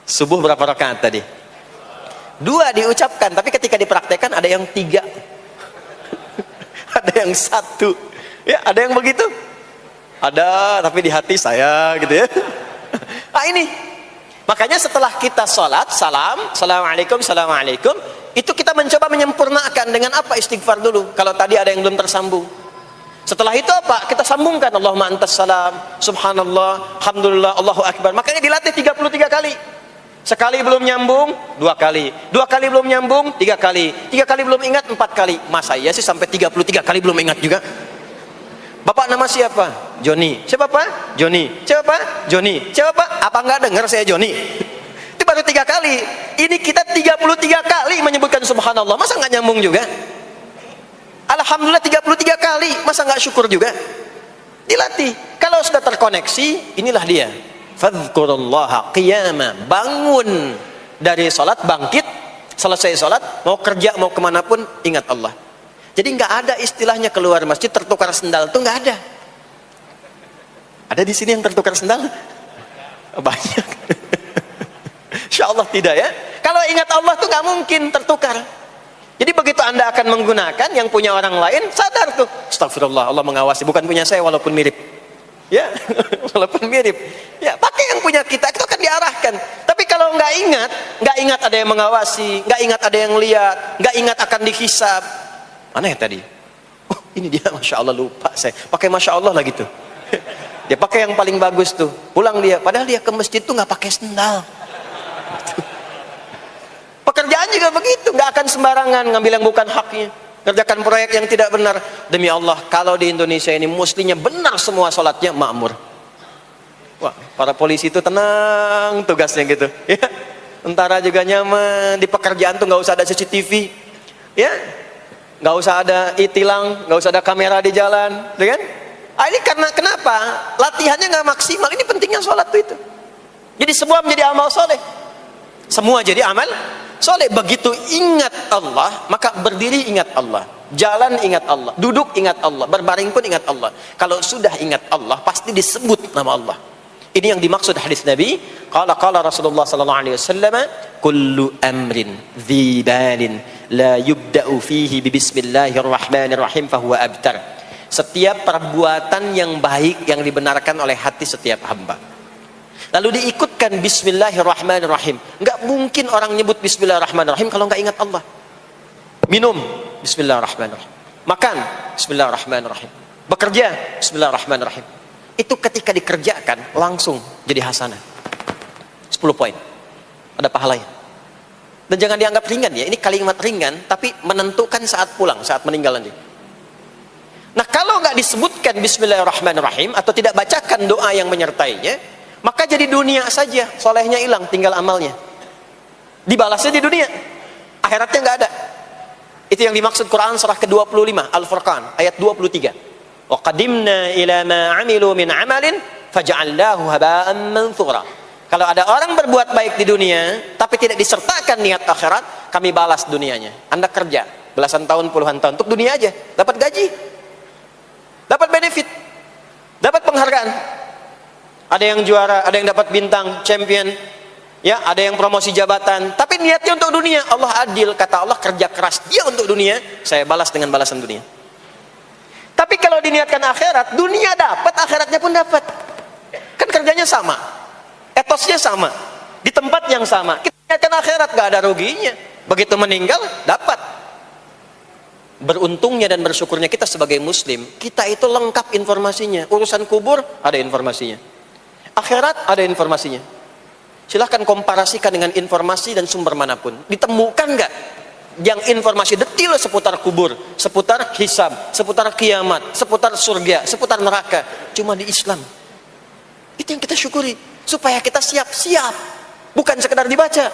Subuh berapa rakaat tadi? 2 diucapkan, tapi ketika dipraktekkan ada yang 3. Ada yang 1. Ya, ada yang begitu. Ada, tapi di hati saya gitu ya. Nah ini. Makanya setelah kita salat, salam, assalamualaikum, assalamualaikum, itu kita mencoba menyempurnakan dengan apa? Istighfar dulu. Kalau tadi ada yang belum tersambung. Setelah itu apa? Kita sambungkan. Allahumma antas salam, subhanallah, alhamdulillah, Allahu Akbar. Makanya dilatih 33 kali. Sekali belum nyambung, 2 kali. 2 kali belum nyambung, 3 kali. 3 kali belum ingat, 4 kali. Masa iya sih sampai 33 kali belum ingat juga? Bapak nama siapa? Joni. Siapa Pak? Joni. Siapa Pak? Joni. Siapa Pak? Apa enggak dengar saya Joni? Itu baru 3 kali. Ini kita 33 kali menyebutkan subhanallah. Masa enggak nyambung juga? Alhamdulillah 33 kali. Masa enggak syukur juga? Dilatih. Kalau sudah terkoneksi, inilah dia. Fadhkurullaha qiyama. Bangun dari salat, bangkit. Selesai salat, mau kerja, mau kemanapun, ingat Allah. Jadi nggak ada istilahnya keluar masjid tertukar sendal, tuh nggak ada. Ada di sini yang tertukar sendal? Banyak. Insya Allah tidak ya. Kalau ingat Allah tuh nggak mungkin tertukar. Jadi begitu Anda akan menggunakan yang punya orang lain, sadar tuh, astagfirullah, Allah mengawasi, bukan punya saya walaupun mirip. Ya, walaupun mirip. Ya, pakai yang punya kita, itu akan diarahkan. Tapi kalau nggak ingat ada yang mengawasi, nggak ingat ada yang lihat, nggak ingat akan dihisab. Mana ya tadi? Oh, ini dia, masya Allah, lupa saya. Pakai masya Allah lah gitu. Dia pakai yang paling bagus tuh. Pulang dia, padahal dia ke masjid tuh nggak pakai sendal. Pekerjaan juga begitu, nggak akan sembarangan ngambil yang bukan haknya, kerjakan proyek yang tidak benar. Demi Allah, kalau di Indonesia ini muslimnya benar semua sholatnya, makmur. Wah, para polisi itu tenang tugasnya gitu, ya. Tentara juga nyaman, di pekerjaan tuh nggak usah ada CCTV, ya, nggak usah ada e-tilang, nggak usah ada kamera di jalan, ya kan? Ah, ini karena kenapa? Latihannya nggak maksimal. Ini pentingnya sholat tuh itu. Jadi semua menjadi amal soleh, semua jadi amal soleh. Begitu ingat Allah, maka berdiri ingat Allah, jalan ingat Allah, duduk ingat Allah, berbaring pun ingat Allah. Kalau sudah ingat Allah, pasti disebut nama Allah. Ini yang dimaksud hadis Nabi. Qala Rasulullah sallallahu alaihi wasallam, kullu amrin dhi balin la yubda'u fihi bi bismillahirrahmanirrahim fahuwa abtar. Setiap perbuatan yang baik yang dibenarkan oleh hati setiap hamba, lalu diikutkan bismillahirrahmanirrahim. Enggak mungkin orang nyebut bismillahirrahmanirrahim kalau enggak ingat Allah. Minum, bismillahirrahmanirrahim. Makan, bismillahirrahmanirrahim. Bekerja, bismillahirrahmanirrahim. Itu ketika dikerjakan langsung jadi hasanah. 10 poin. Ada pahalanya. Dan jangan dianggap ringan ya. Ini kalimat ringan tapi menentukan saat pulang, saat meninggal nanti. Nah, kalau enggak disebutkan bismillahirrahmanirrahim atau tidak bacakan doa yang menyertainya, maka jadi dunia saja, solehnya hilang, tinggal amalnya. Dibalasnya di dunia, akhiratnya nggak ada. Itu yang dimaksud Quran surah ke-25 Al-Furqan ayat 23. Wa qadimna ila ma 'amilu min 'amalin faj'alnahu haba'an manthura. Kalau ada orang berbuat baik di dunia tapi tidak disertakan niat akhirat, kami balas dunianya. Anda kerja belasan tahun, puluhan tahun untuk dunia aja, dapat gaji, dapat benefit, dapat penghargaan. Ada yang juara, ada yang dapat bintang, champion, ya, ada yang promosi jabatan, tapi niatnya untuk dunia. Allah adil, kata Allah, kerja keras dia untuk dunia, saya balas dengan balasan dunia. Tapi kalau diniatkan akhirat, dunia dapat, akhiratnya pun dapat. Kan kerjanya sama, etosnya sama, di tempat yang sama. Kita niatkan akhirat, gak ada ruginya. Begitu meninggal, dapat. Beruntungnya dan bersyukurnya kita sebagai muslim, kita itu lengkap informasinya. Urusan kubur, ada informasinya. Akhirat ada informasinya. Silahkan komparasikan dengan informasi dan sumber manapun. Ditemukan nggak yang informasi detail seputar kubur, seputar hisab, seputar kiamat, seputar surga, seputar neraka? Cuma di Islam. Itu yang kita syukuri, supaya kita siap-siap. Bukan sekedar dibaca.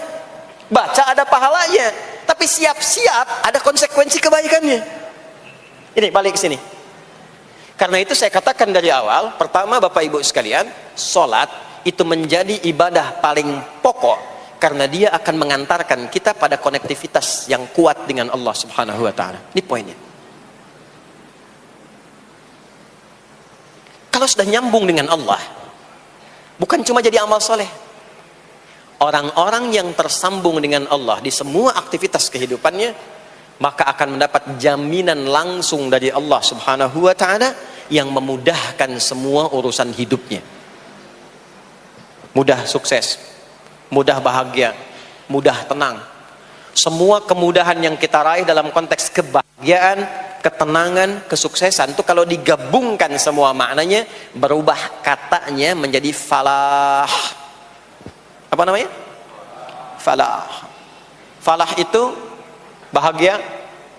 Baca ada pahalanya, tapi siap-siap ada konsekuensi kebaikannya. Ini balik ke sini. Karena itu saya katakan dari awal, pertama Bapak Ibu sekalian, sholat itu menjadi ibadah paling pokok karena dia akan mengantarkan kita pada konektivitas yang kuat dengan Allah Subhanahu wa taala. Ini poinnya. Kalau sudah nyambung dengan Allah, bukan cuma jadi amal soleh. Orang-orang yang tersambung dengan Allah di semua aktivitas kehidupannya, maka akan mendapat jaminan langsung dari Allah Subhanahu wa taala yang memudahkan semua urusan hidupnya. Mudah sukses, mudah bahagia, mudah tenang. Semua kemudahan yang kita raih dalam konteks kebahagiaan, ketenangan, kesuksesan itu kalau digabungkan semua maknanya, berubah katanya menjadi falah. Apa namanya? Falah. Falah itu bahagia,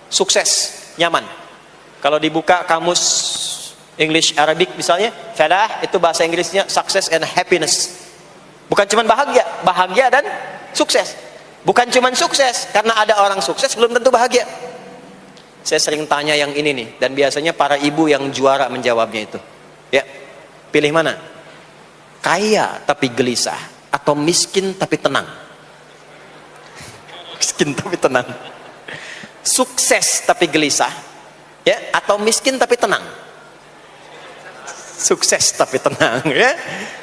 sukses, nyaman. Kalau dibuka kamus English Arabic misalnya, falah itu bahasa Inggrisnya success and happiness. Bukan cuma bahagia, bahagia dan sukses. Bukan cuma sukses, karena ada orang sukses belum tentu bahagia. Saya sering tanya yang ini nih, dan biasanya para ibu yang juara menjawabnya itu. Ya, pilih mana? Kaya tapi gelisah, atau miskin tapi tenang? Miskin tapi tenang. Sukses tapi gelisah, Ya, atau miskin tapi tenang. Sukses tapi tenang, ya.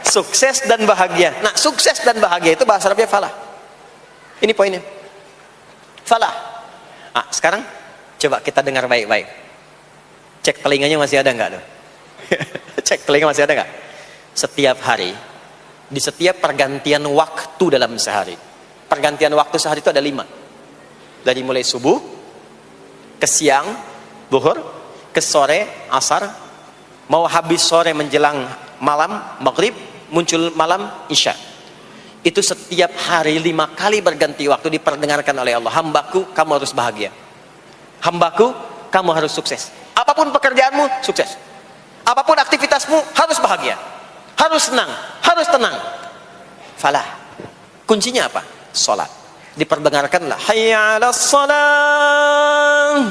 Sukses dan bahagia. Nah, sukses dan bahagia itu bahasa Arabnya falah. Ini poinnya. Falah. Ah, sekarang coba kita dengar baik-baik. Cek telinganya masih ada enggak tuh? Cek telinga masih ada enggak? Setiap hari, di setiap pergantian waktu dalam sehari. Pergantian waktu sehari itu ada 5. Dari mulai subuh, ke siang, zuhur, ke sore, asar, mau habis sore menjelang malam, maghrib, muncul malam, isya. Itu setiap hari 5 kali berganti waktu diperdengarkan oleh Allah. Hambaku, kamu harus bahagia. Hambaku, kamu harus sukses. Apapun pekerjaanmu, sukses. Apapun aktivitasmu, harus bahagia. Harus senang, harus tenang. Falah. Kuncinya apa? Salat. Diperdengarkanlah hayya 'alas shalah.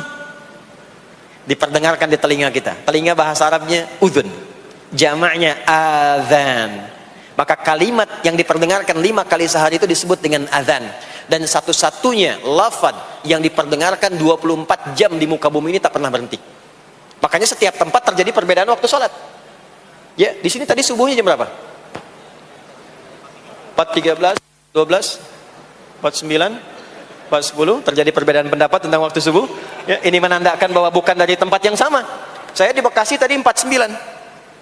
Diperdengarkan di telinga kita. Telinga bahasa Arabnya udhun. Jamaknya adzan. Maka kalimat yang diperdengarkan 5 kali sehari itu disebut dengan adzan. Dan satu-satunya lafaz yang diperdengarkan 24 jam di muka bumi ini tak pernah berhenti. Makanya setiap tempat terjadi perbedaan waktu sholat. Ya, di sini tadi subuhnya jam berapa? 4.13, 12, 49, 4.10. Terjadi perbedaan pendapat tentang waktu subuh. Ya, ini menandakan bahwa bukan dari tempat yang sama. Saya di Bekasi tadi 49,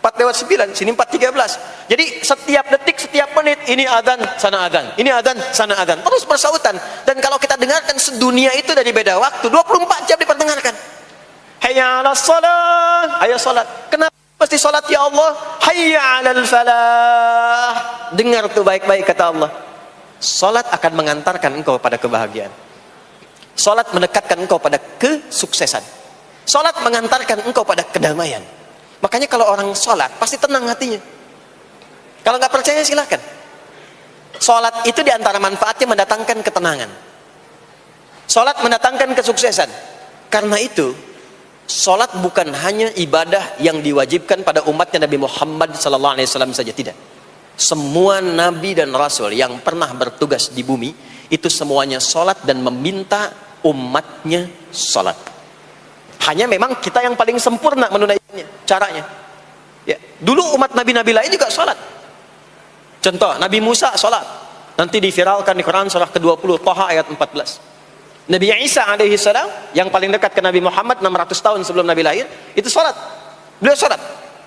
4:09, sini 4:13. Jadi setiap detik, setiap menit, ini adzan, sana adzan, ini adzan, sana adzan, terus bersautan. Dan kalau kita dengarkan sedunia itu dari beda waktu, 24 jam diperdengarkan. Hayya 'alas shalah, ayo salat. Kenapa mesti salat ya Allah? Hayya 'alal falah. Dengar tuh baik-baik kata Allah. Salat akan mengantarkan engkau pada kebahagiaan. Salat mendekatkan engkau pada kesuksesan. Salat mengantarkan engkau pada kedamaian. Makanya kalau orang salat pasti tenang hatinya. Kalau nggak percaya silakan. Salat itu diantara manfaatnya mendatangkan ketenangan. Salat mendatangkan kesuksesan. Karena itu salat bukan hanya ibadah yang diwajibkan pada umatnya Nabi Muhammad SAW saja, tidak. Semua nabi dan rasul yang pernah bertugas di bumi itu semuanya salat dan meminta umatnya salat. Hanya memang kita yang paling sempurna menunaikannya, caranya. Ya, dulu umat nabi-nabi lain juga salat. Contoh, Nabi Musa salat. Nanti diviralkan di Quran surah ke-20 Thaha ayat 14. Nabi Isa alaihi salam yang paling dekat ke Nabi Muhammad 600 tahun sebelum Nabi lahir, itu salat. Beliau salat.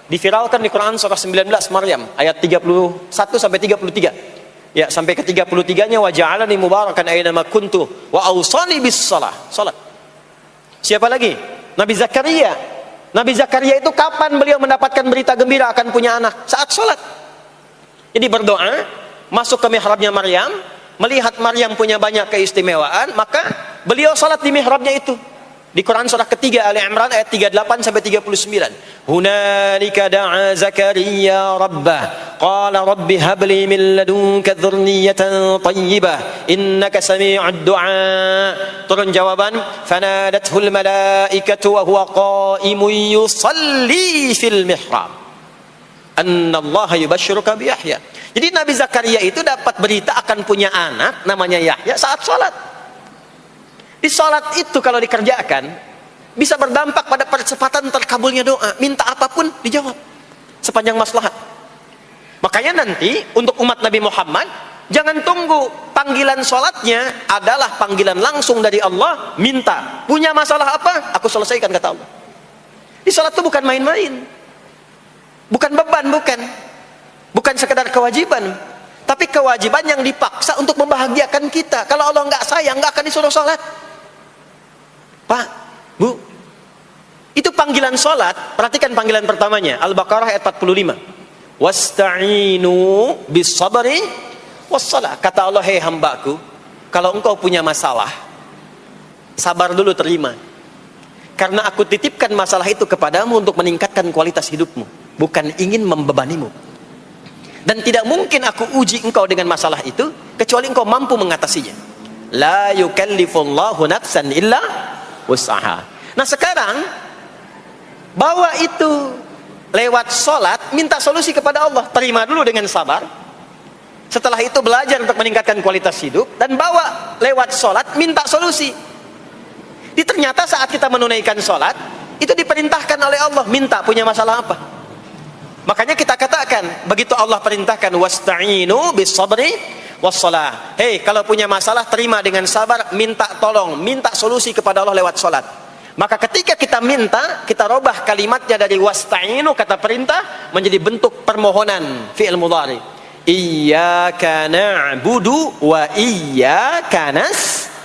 Diviralkan di Quran surah 19 Maryam ayat 31 sampai 33. Ya, sampai ke 33-nya wa ja'alani mubarakan aina ma kuntu wa awsani bis shalah. Salat. Siapa lagi? Nabi Zakaria. Nabi Zakaria itu kapan beliau mendapatkan berita gembira akan punya anak? Saat salat. Jadi berdoa, masuk ke mihrabnya Maryam, melihat Maryam punya banyak keistimewaan, maka beliau salat di mihrabnya itu. Di Quran surah ketiga Ali Imran ayat 38 sampai 39. Hunalika da'a Zakaria rabbah qala rabbi habli min ladunka dzurriyyatan thayyibah innaka sami'ud du'a. Turun jawaban, fanadathul malaikatu wa huwa qa'imun yusalli fil mihrab annallaha yubashshiruka bi Yahya. Jadi Nabi Zakaria itu dapat berita akan punya anak namanya Yahya saat salat. Di salat itu kalau dikerjakan bisa berdampak pada percepatan terkabulnya doa. Minta apapun dijawab sepanjang maslahat. Makanya nanti untuk umat Nabi Muhammad jangan tunggu, panggilan salatnya adalah panggilan langsung dari Allah. Minta, punya masalah apa? Aku selesaikan kata Allah. Di salat itu bukan main-main, bukan beban, bukan sekedar kewajiban, tapi kewajiban yang dipaksa untuk membahagiakan kita. Kalau Allah nggak sayang, nggak akan disuruh salat. Pak, Bu, itu panggilan salat. Perhatikan panggilan pertamanya, Al-Baqarah ayat 45. Wasta'inu bis sabri wassalah. Kata Allah, hei hambaku, kalau engkau punya masalah, sabar dulu, terima. Karena aku titipkan masalah itu kepadamu untuk meningkatkan kualitas hidupmu, bukan ingin membebanimu. Dan tidak mungkin aku uji engkau dengan masalah itu kecuali engkau mampu mengatasinya. La yukallifullahu nafsan illa wus'aha. Nah sekarang bawa itu lewat salat, minta solusi kepada Allah, terima dulu dengan sabar. Setelah itu belajar untuk meningkatkan kualitas hidup dan bawa lewat salat, minta solusi. Ternyata saat kita menunaikan salat, Itu diperintahkan oleh Allah. Minta, punya masalah apa? Makanya kita katakan, begitu Allah perintahkan wasta'inu bis sabri wassalah. Hei, kalau punya masalah terima dengan sabar, minta tolong, minta solusi kepada Allah lewat salat. Maka ketika kita minta, kita robah kalimatnya dari wasta'inu, kata perintah, menjadi bentuk permohonan, fi'il mudhari. Iyyaka na'budu wa iyyaka nasta'in.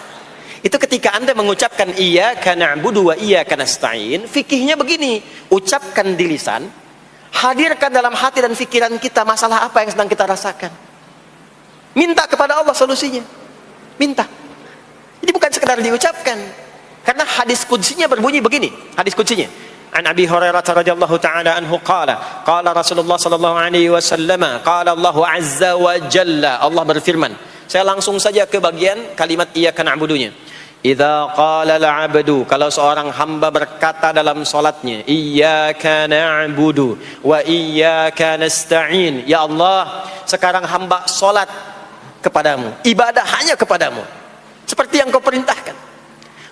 Itu ketika Anda mengucapkan iyyaka na'budu wa iyyaka nasta'in, fikihnya begini, ucapkan di lisan, hadirkan dalam hati dan pikiran kita masalah apa yang sedang kita rasakan. Minta kepada Allah solusinya. Minta. Jadi bukan sekedar diucapkan. Karena hadis qudsinya berbunyi begini, hadis qudsinya. An Abi Hurairah radhiyallahu taala anhu qala, qala Rasulullah sallallahu alaihi wasallam, qala Allah azza wa jalla, Allah berfirman. Saya langsung saja ke bagian kalimat iyyaka na'budunya. Idza qala al-'abdu, kalau seorang hamba berkata dalam salatnya, iyyaka na'budu wa iyyaka nasta'in, ya Allah, sekarang hamba salat kepadamu, ibadah hanya kepadamu, seperti yang kau perintahkan.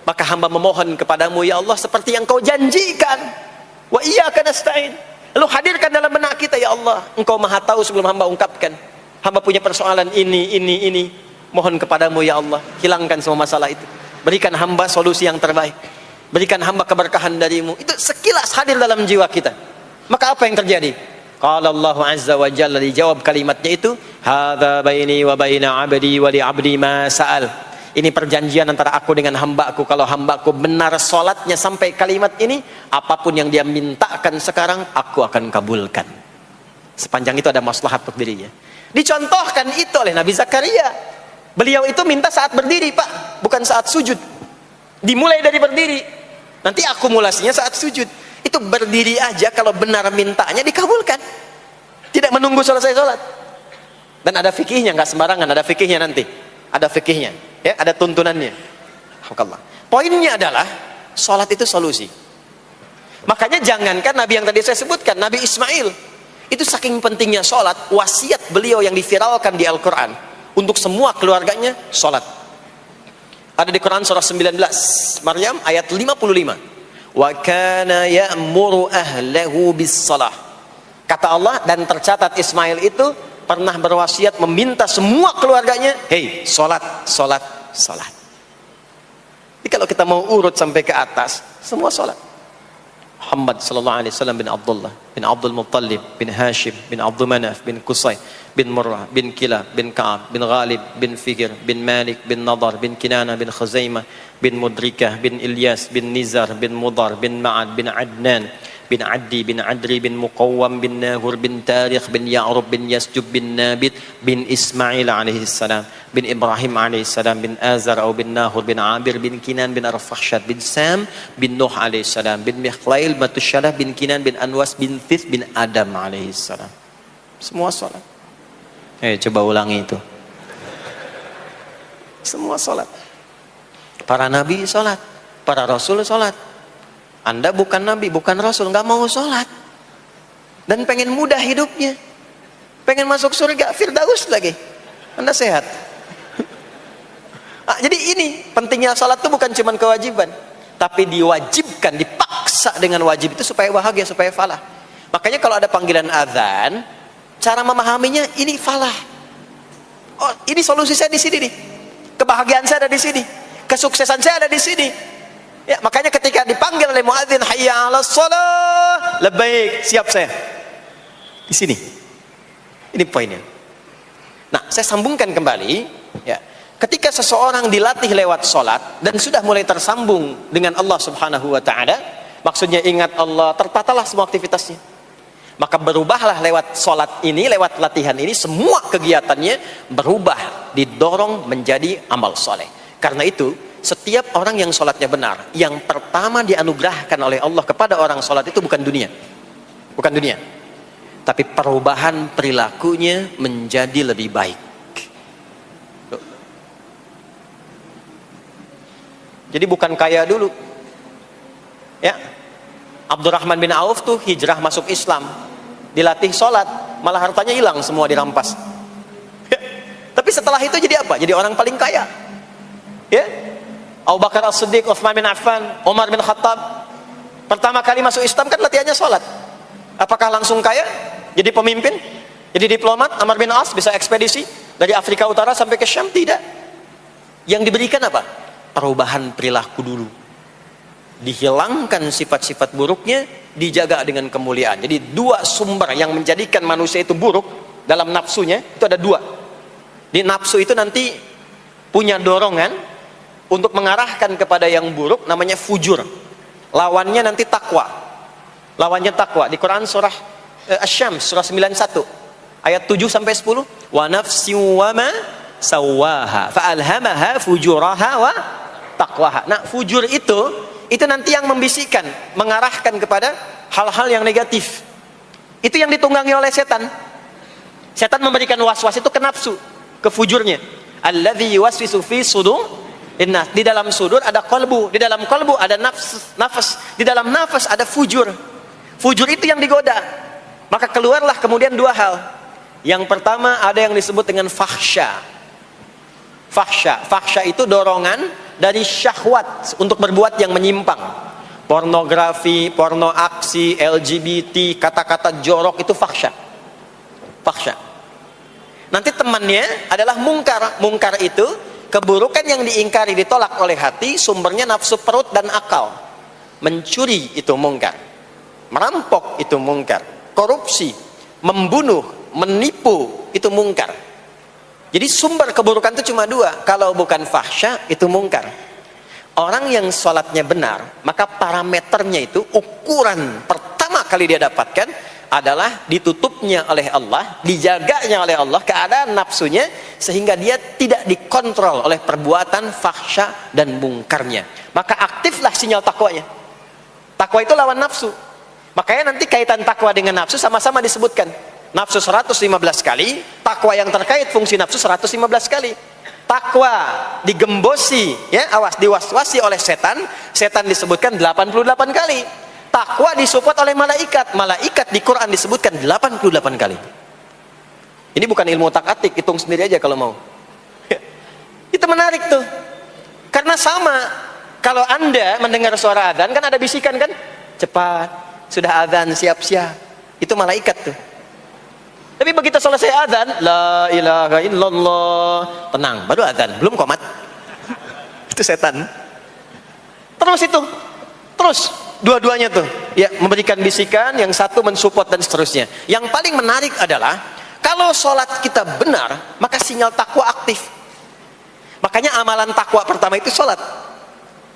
Maka hamba memohon kepadamu, ya Allah, seperti yang kau janjikan. Wa iyyaka nasta'in. Lalu hadirkan dalam benak kita, ya Allah, engkau maha tahu sebelum hamba ungkapkan. Hamba punya persoalan ini. Mohon kepadamu, ya Allah, hilangkan semua masalah itu. Berikan hamba solusi yang terbaik. Berikan hamba keberkahan darimu. Itu sekilas hadir dalam jiwa kita. Maka apa yang terjadi? Qala Allah azza wa jalla, dijawab kalimatnya itu, hadza baini wa baina 'abdi wa li 'abdi ma sa'al. Ini perjanjian antara aku dengan hambaku. Kalau hambaku benar salatnya sampai kalimat ini, apapun yang dia mintakan sekarang, aku akan kabulkan. Sepanjang itu ada maslahat untuk dirinya. Dicontohkan itu oleh Nabi Zakaria. Beliau itu minta saat berdiri, Pak, bukan saat sujud. Dimulai dari berdiri. Nanti akumulasinya saat sujud. Itu berdiri aja kalau benar mintanya dikabulkan. Tidak menunggu selesai sholat. Dan ada fikihnya, nggak sembarangan, ada fikihnya nanti. Ada fikihnya, ya, ada tuntunannya. Poinnya adalah sholat itu solusi. Makanya jangankan Nabi yang tadi saya sebutkan, Nabi Ismail, itu saking pentingnya sholat, wasiat beliau yang diviralkan di Al-Quran untuk semua keluarganya, sholat. Ada di Quran surah 19 Maryam ayat 55. Wa kana ya'muru ahlahu bis salah. Kata Allah, dan tercatat Ismail itu pernah berwasiat meminta semua keluarganya, hei, sholat. Jadi kalau kita mau urut sampai ke atas, semua sholat. Muhammad sallallahu alaihi wasallam bin Abdullah bin Abdul Muttalib bin Hashim bin Abdul Manaf bin Qusay bin Murrah bin Kilab bin Ka'ab bin Ghalib bin Fikir bin Malik bin Nadar bin Kinana bin Khuzaimah bin Mudrikah bin Ilyas bin Nizar bin Mudar bin Ma'ad bin Adnan bin Addi bin Adri bin Muqawwam bin Nahur bin Tarikh bin Ya'rub bin Yasjub bin Nabit bin Ismail alaihi salam bin Ibrahim alaihi salam bin Azar atau bin Nahur bin Abir bin Kinan bin Arfakhshad bin Sam bin Nuh alaihi salam bin Mikhlail Matusyalah bin Kinan bin Anwas bin Thith bin Adam alaihi salam. Semua salat. Coba ulangi itu. Semua salat. Para nabi salat, para rasul salat. Anda bukan nabi, bukan rasul, nggak mau sholat dan pengen mudah hidupnya, pengen masuk surga Firdaus lagi, Anda sehat. Jadi ini pentingnya sholat itu bukan cuma kewajiban, tapi diwajibkan, dipaksa dengan wajib itu supaya bahagia, supaya falah. Makanya kalau ada panggilan azan, cara memahaminya ini falah. Oh, ini solusi saya di sini nih, kebahagiaan saya ada di sini, kesuksesan saya ada di sini. Ya, makanya ketika dipanggil oleh muadzin, hayya 'alas shalah, labbaik, siap saya. Di sini. Ini poinnya. Nah, saya sambungkan kembali, ya. Ketika seseorang dilatih lewat salat dan sudah mulai tersambung dengan Allah Subhanahu wa taala, maksudnya ingat Allah, tertatalah semua aktivitasnya. Maka berubahlah lewat salat ini, lewat latihan ini, semua kegiatannya berubah, didorong menjadi amal soleh. Karena itu, setiap orang yang sholatnya benar, yang pertama dianugerahkan oleh Allah kepada orang sholat itu bukan dunia, tapi perubahan perilakunya menjadi lebih baik. Jadi bukan kaya dulu, ya. Abdurrahman bin Auf tuh hijrah masuk Islam, dilatih sholat, malah hartanya hilang semua dirampas. Ya. Tapi setelah itu jadi apa? Jadi orang paling kaya, ya. Abu Bakar As-Siddiq, Utsman bin Affan, Umar bin Khattab. Pertama kali masuk Islam kan latihannya sholat. Apakah langsung kaya? Jadi pemimpin? Jadi diplomat? Amr bin As bisa ekspedisi dari Afrika Utara sampai ke Syam? Tidak. Yang diberikan apa? Perubahan perilaku dulu. Dihilangkan sifat-sifat buruknya, dijaga dengan kemuliaan. Jadi dua sumber yang menjadikan manusia itu buruk dalam nafsunya, itu ada dua. Di nafsu itu nanti punya dorongan untuk mengarahkan kepada yang buruk, namanya fujur. Lawannya nanti takwa. Lawannya takwa. Di Quran surah Asy-Syams surah 91 ayat 7 sampai 10, wa nafsi wa ma sawaha fa alhamaha fujuraha wa taqwaha. Nah, fujur itu nanti yang membisikkan, mengarahkan kepada hal-hal yang negatif. Itu yang ditunggangi oleh setan. Setan memberikan was-was itu ke nafsu, ke fujurnya. Alladzi yuwaswisu fi sudur. Di dalam sudur ada qalbu, di dalam qalbu ada nafas, di dalam nafas ada fujur. Fujur itu yang digoda. Maka keluarlah kemudian dua hal. Yang pertama ada yang disebut dengan fahsya. Fahsya itu dorongan dari syahwat untuk berbuat yang menyimpang. Pornografi, porno aksi, LGBT, kata-kata jorok itu fahsya. Fahsya. Nanti temannya adalah mungkar. Mungkar itu keburukan yang diingkari, ditolak oleh hati, sumbernya nafsu perut dan akal. Mencuri itu mungkar, merampok itu mungkar, korupsi, membunuh, menipu itu mungkar. Jadi sumber keburukan itu cuma dua. Kalau bukan fahsya itu mungkar. Orang yang sholatnya benar, maka parameternya itu, ukuran pertama kali dia dapatkan adalah ditutupnya oleh Allah, dijaganya oleh Allah keadaan nafsunya, sehingga dia tidak dikontrol oleh perbuatan fahsya dan mungkarnya. Maka aktiflah sinyal takwanya. Takwa itu lawan nafsu. Makanya nanti kaitan takwa dengan nafsu sama-sama disebutkan. Nafsu 115 kali, takwa yang terkait fungsi nafsu 115 kali. Takwa digembosi, ya, awas, diwaswasi oleh setan, setan disebutkan 88 kali. Takwa disupport oleh malaikat. Malaikat di Quran disebutkan 88 kali. Ini bukan ilmu tak-atik, hitung sendiri aja kalau mau. Itu menarik tuh. Karena sama, kalau Anda mendengar suara adzan kan ada bisikan kan? Cepat, sudah adzan, siap-siap. Itu malaikat tuh. Tapi begitu selesai adzan, la ilaha illallah, tenang, baru adzan, belum qomat. Itu setan. Terus dua-duanya tuh ya memberikan bisikan, yang satu mensupport dan seterusnya. Yang paling menarik adalah kalau sholat kita benar, maka sinyal takwa aktif. Makanya amalan takwa pertama itu sholat.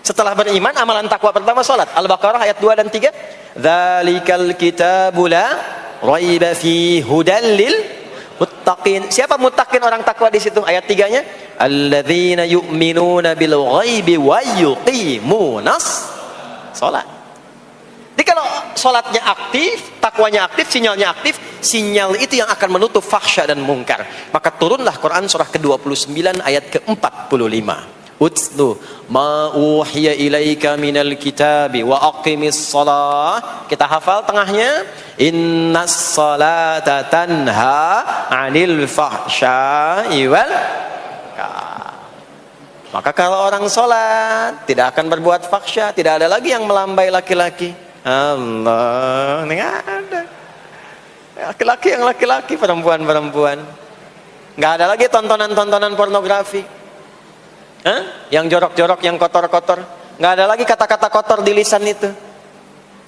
Setelah beriman, amalan takwa pertama sholat. Al-Baqarah ayat 2 dan 3. Dzalikal kitabu la raiba fi hudal lil muttaqin. Siapa muttaqin, orang takwa di situ? Ayat 3-nya, alladzina yu'minuna bil ghaibi wa yuqimunas sholat. Jadi kalau sholatnya aktif, takwanya aktif, sinyalnya aktif, sinyal itu yang akan menutup fahsya dan mungkar. Maka turunlah Quran surah ke-29 ayat ke-45. Utslu ma uhiya ilaika minal kitabi wa aqimis shalah. Kita hafal tengahnya. Innas salata tanha 'anil fahsya'i wal munkar. Maka kalau orang sholat tidak akan berbuat fahsya, tidak ada lagi yang melambai laki-laki. Allah, nggak ada. Laki-laki yang laki-laki, perempuan-perempuan. Nggak ada lagi tontonan-tontonan pornografi. Yang jorok-jorok, yang kotor-kotor. Nggak ada lagi kata-kata kotor di lisan itu.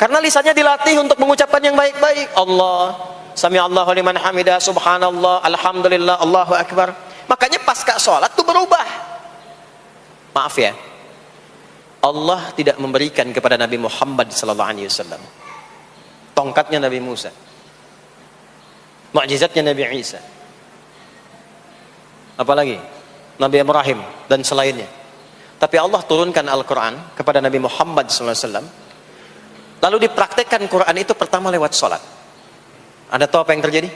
Karena lisannya dilatih untuk mengucapkan yang baik-baik. Allah, sami'allahu liman hamidah, subhanallah, alhamdulillah, Allahu akbar. Makanya pasca sholat tuh berubah. Maaf ya, Allah tidak memberikan kepada Nabi Muhammad SAW tongkatnya Nabi Musa, mukjizatnya Nabi Isa, apalagi Nabi Ibrahim dan selainnya. Tapi Allah turunkan Al-Quran kepada Nabi Muhammad SAW, lalu dipraktekkan Quran itu pertama lewat sholat. Anda tahu apa yang terjadi?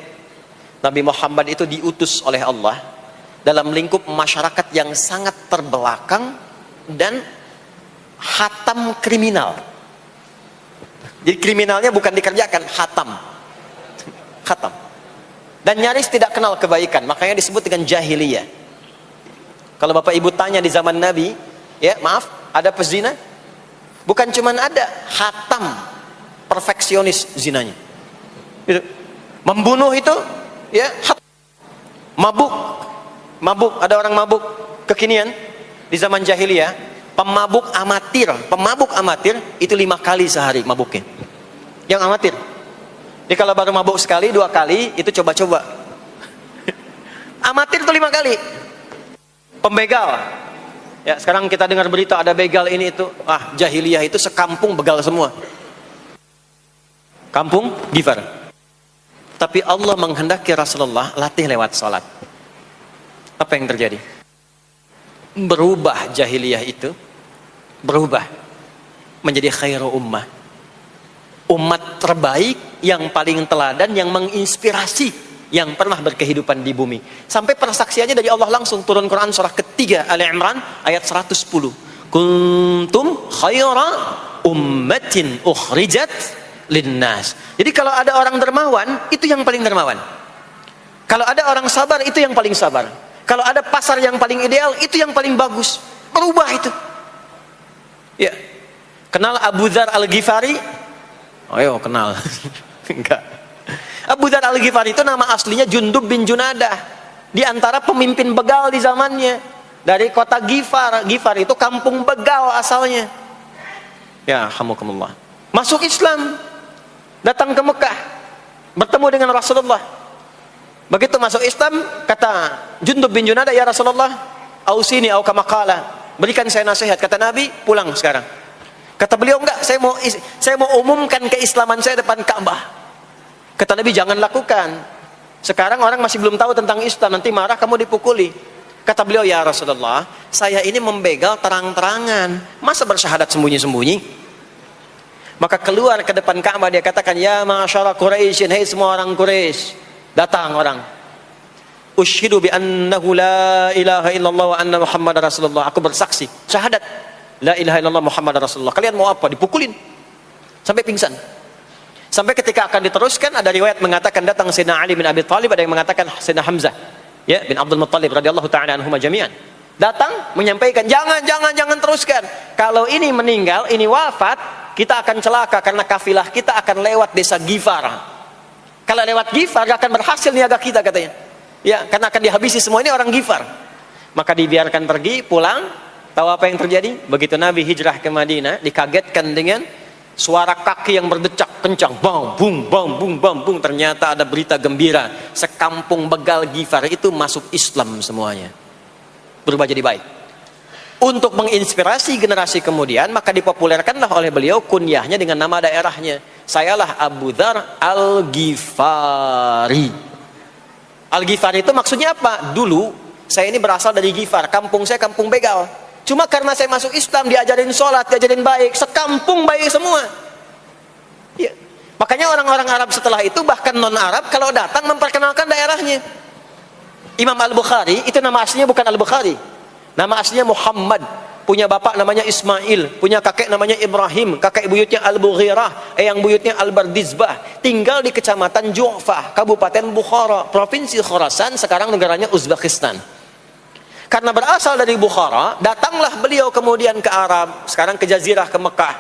Nabi Muhammad itu diutus oleh Allah dalam lingkup masyarakat yang sangat terbelakang dan hatam kriminal. Jadi kriminalnya bukan dikerjakan, hatam. Dan nyaris tidak kenal kebaikan, makanya disebut dengan jahiliyah. Kalau Bapak Ibu tanya di zaman Nabi, ya maaf, ada pezina? Bukan cuman ada, hatam, perfeksionis zinanya. Gitu. Membunuh itu, ya, mabuk, ada orang mabuk kekinian di zaman jahiliyah, pemabuk amatir itu 5 kali sehari mabuknya. Yang amatir. Jadi kalau baru mabuk sekali, 2 kali, itu coba-coba. Amatir itu 5 kali. Pembegal. Ya, sekarang kita dengar berita ada begal ini itu. Jahiliyah itu sekampung begal semua. Kampung Gifar. Tapi Allah menghendaki Rasulullah latih lewat salat. Apa yang terjadi? Berubah jahiliyah itu, berubah menjadi khairu ummah. Umat terbaik yang paling teladan, yang menginspirasi, yang pernah berkehidupan di bumi. Sampai persaksiannya dari Allah langsung turun Quran surah ketiga Ali Imran ayat 110. Kuntum khaira ummatin ukhrijat linnas. Jadi kalau ada orang dermawan, itu yang paling dermawan. Kalau ada orang sabar, itu yang paling sabar. Kalau ada pasar yang paling ideal, itu yang paling bagus. Berubah itu. Ya. Kenal Abu Dzar Al-Ghifari? Ayo kenal. Enggak. Abu Dzar Al-Ghifari itu nama aslinya Jundub bin Junadah. Di antara pemimpin begal di zamannya. Dari kota Ghifar. Ghifar itu kampung begal asalnya. Ya, hamukumullah. Masuk Islam. Datang ke Mekah. Bertemu dengan Rasulullah. Begitu masuk Islam, kata Jundub bin Junadah, ya Rasulullah, ausini au kama qala. Berikan saya nasihat. Kata Nabi, pulang sekarang. Kata beliau, enggak, saya mau umumkan keislaman saya depan Ka'bah. Kata Nabi, jangan lakukan. Sekarang orang masih belum tahu tentang Islam, nanti marah kamu dipukuli. Kata beliau, ya Rasulullah, saya ini membegal terang-terangan, masa bersyahadat sembunyi-sembunyi? Maka keluar ke depan Ka'bah, dia katakan, ya ma'asyara Quraisyin, hai semua orang Quraisy. Datang orang. Usyhidu bi annahu la ilaha illallah wa anna Muhammadar Rasulullah. Aku bersaksi, syahadat la ilaha illallah Muhammadar Rasulullah. Kalian mau apa? Dipukulin sampai pingsan. Sampai ketika akan diteruskan, ada riwayat mengatakan datang Sayyidina Ali bin Abi Thalib, ada yang mengatakan Sayyidina Hamzah, ya, bin Abdul Muttalib radhiyallahu ta'ala anhuma jami'an. Datang menyampaikan, jangan teruskan. Kalau ini meninggal, ini wafat, kita akan celaka karena kafilah kita akan lewat desa Ghifar. Kalau lewat Ghifar gak akan berhasil niaga kita, katanya. Ya, karena akan dihabisi semua ini orang Ghifar. Maka dibiarkan pergi, pulang. Tahu apa yang terjadi? Begitu Nabi hijrah ke Madinah, dikagetkan dengan suara kaki yang berdecak kencang, bang, bung, bang, bung, bang, bung. Ternyata ada berita gembira, sekampung begal Ghifar itu masuk Islam semuanya, berubah jadi baik. Untuk menginspirasi generasi kemudian, maka dipopulerkanlah oleh beliau kunyahnya dengan nama daerahnya. Sayalah Abu Dzar Al-Ghifari. Al-Ghifari itu maksudnya apa? Dulu saya ini berasal dari Ghifar, kampung saya kampung begal. Cuma karena saya masuk Islam, diajarin sholat, diajarin baik, sekampung baik semua. Ya. Makanya orang-orang Arab setelah itu, bahkan non-Arab, kalau datang memperkenalkan daerahnya. Imam Al-Bukhari, itu nama aslinya bukan Al-Bukhari. Nama aslinya Muhammad. Punya bapak namanya Ismail, punya kakek namanya Ibrahim, kakek buyutnya Al-Bughirah, yang buyutnya Al-Bardizbah. Tinggal di kecamatan Ju'fah, Kabupaten Bukhara, Provinsi Khorasan, sekarang negaranya Uzbekistan. Karena berasal dari Bukhara, datanglah beliau kemudian ke Arab, sekarang ke Jazirah, ke Mekah,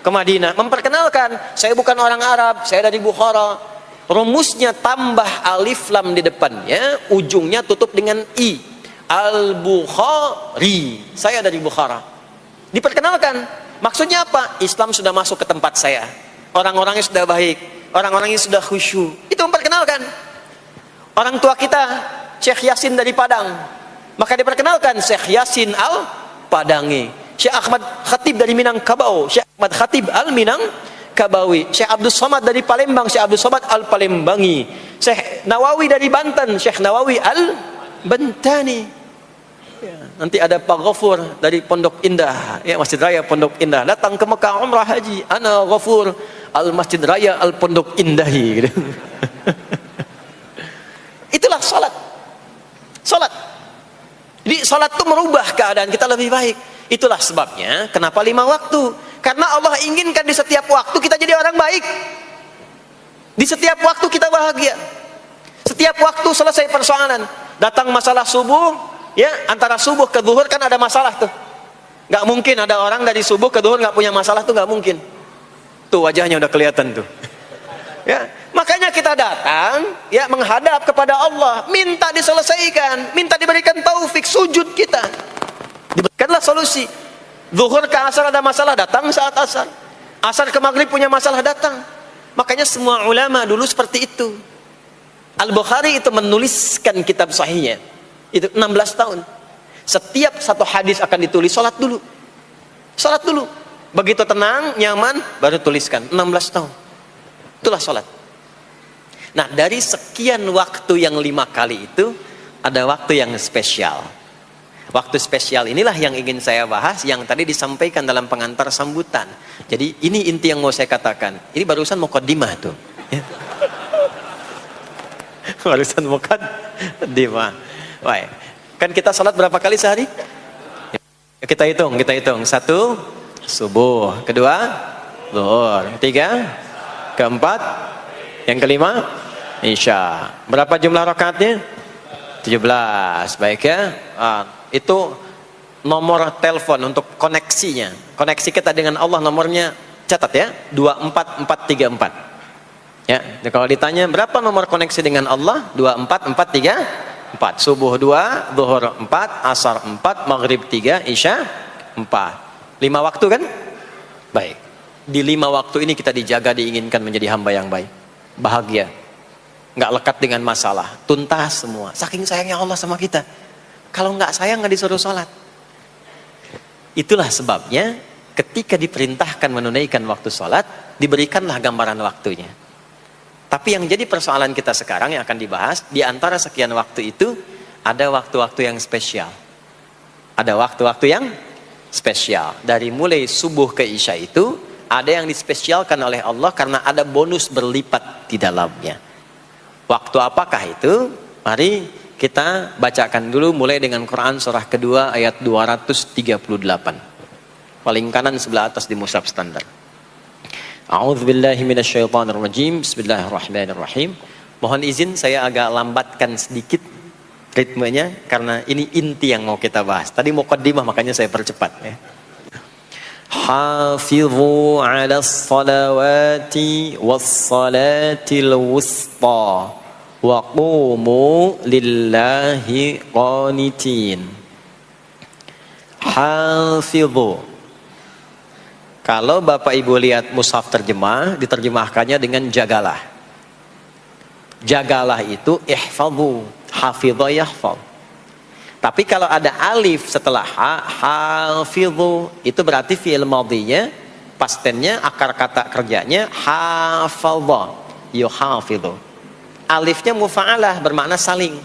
ke Madinah, memperkenalkan, saya bukan orang Arab, saya dari Bukhara. Rumusnya tambah alif lam di depannya, ujungnya tutup dengan i. Al-Bukhari, saya dari Bukhara. Diperkenalkan, maksudnya apa? Islam sudah masuk ke tempat saya, orang-orangnya sudah baik, orang-orangnya sudah khusyuk. Itu memperkenalkan. Orang tua kita Syekh Yasin dari Padang, maka diperkenalkan Syekh Yasin Al-Padangi. Syekh Ahmad Khatib dari Minangkabau, Syekh Ahmad Khatib Al-Minangkabawi. Syekh Abdul Somad dari Palembang, Syekh Abdul Somad Al-Palembangi. Syekh Nawawi dari Banten, Syekh Nawawi Al-Bantani. Ya, nanti ada Pak Ghafur dari Pondok Indah, ya, Masjid Raya Pondok Indah, datang ke Mekah umrah haji, ana Ghafur al Masjid Raya al Pondok Indahi, gitu. Itulah salat. Jadi salat itu merubah keadaan kita lebih baik. Itulah sebabnya kenapa 5 waktu, karena Allah inginkan di setiap waktu kita jadi orang baik, di setiap waktu kita bahagia, setiap waktu selesai persoalan. Datang masalah subuh, ya, antara subuh ke zuhur kan ada masalah tuh. Nggak mungkin ada orang dari subuh ke zuhur nggak punya masalah, tuh nggak mungkin. Tuh wajahnya udah kelihatan tuh. Ya, makanya kita datang ya menghadap kepada Allah, minta diselesaikan, minta diberikan taufik, sujud kita. Diberikanlah solusi. Zuhur ke asar ada masalah, datang saat asar. Asar ke maghrib punya masalah, datang. Makanya semua ulama dulu seperti itu. Al-Bukhari itu menuliskan kitab sahihnya itu 16 tahun. Setiap satu hadis akan ditulis, sholat dulu. Sholat dulu. Begitu tenang, nyaman, baru tuliskan. 16 tahun. Itulah sholat. Nah, dari sekian waktu yang 5 kali itu, ada waktu yang spesial. Waktu spesial inilah yang ingin saya bahas, yang tadi disampaikan dalam pengantar sambutan. Jadi ini inti yang mau saya katakan. Ini barusan muqaddimah tuh. Ya. Barusan muqaddimah. Baik. Kan kita salat berapa kali sehari? Kita hitung. 1, subuh. 2, zuhur. 3, keempat, yang kelima, isya. Berapa jumlah rakaatnya? 17. Baik ya. Itu nomor telepon untuk koneksinya. Koneksi kita dengan Allah nomornya catat ya. 24434. Ya, kalau ditanya berapa nomor koneksi dengan Allah? 24434. Subuh 2, zuhur 4, asar 4, maghrib 3, isya 4. 5 waktu kan? Baik. Di 5 waktu ini kita dijaga, diinginkan menjadi hamba yang baik, bahagia, nggak lekat dengan masalah, tuntas semua. Saking sayangnya Allah sama kita. Kalau nggak sayang nggak disuruh sholat. Itulah sebabnya ketika diperintahkan menunaikan waktu sholat, diberikanlah gambaran waktunya. Tapi yang jadi persoalan kita sekarang yang akan dibahas, di antara sekian waktu itu, ada waktu-waktu yang spesial. Ada waktu-waktu yang spesial. Dari mulai subuh ke isya itu, ada yang dispesialkan oleh Allah karena ada bonus berlipat di dalamnya. Waktu apakah itu? Mari kita bacakan dulu mulai dengan Quran surah kedua ayat 238. Paling kanan sebelah atas di mushaf standar. A'udzubillahi minasyaitonirrajim. Bismillahirrahmanirrahim. Mohon izin saya agak lambatkan sedikit ritmenya karena ini inti yang mau kita bahas. Tadi muqaddimah makanya saya percepat ya. Hafizu 'alas salawati was salatil wusta wa qumu lillahi qanitin. Hafizu. Kalau Bapak Ibu lihat mushaf terjemah, diterjemahkannya dengan jagalah. Jagalah itu ihfadhu, hafidha yahfadh. Tapi kalau ada alif setelah hafidhu, itu berarti fi'il madhinya, past tense-nya, akar kata kerjanya hafadha, yuhafidhu. Alifnya mufa'alah, bermakna saling.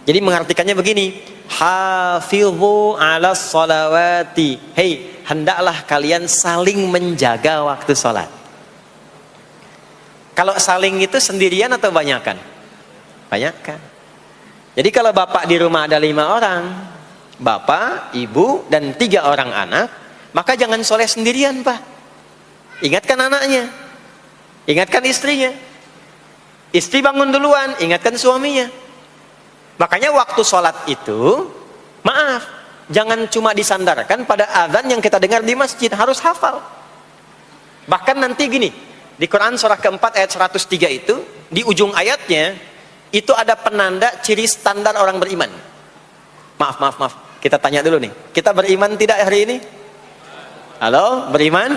Jadi mengartikannya begini, hafidhu 'alas salawati. Hei, hendaklah kalian saling menjaga waktu sholat. Kalau saling itu sendirian atau banyakan? Banyakan. Jadi kalau bapak di rumah ada 5 orang, bapak, ibu, dan 3 orang anak, maka jangan sholat sendirian pak. Ingatkan anaknya, ingatkan istrinya. Istri bangun duluan, ingatkan suaminya. Makanya waktu sholat itu, maaf, jangan cuma disandarkan pada azan yang kita dengar di masjid, harus hafal. Bahkan nanti gini, di Quran surah keempat ayat 103 itu, di ujung ayatnya, itu ada penanda ciri standar orang beriman. Maaf, kita tanya dulu nih, kita beriman tidak hari ini? Halo, beriman?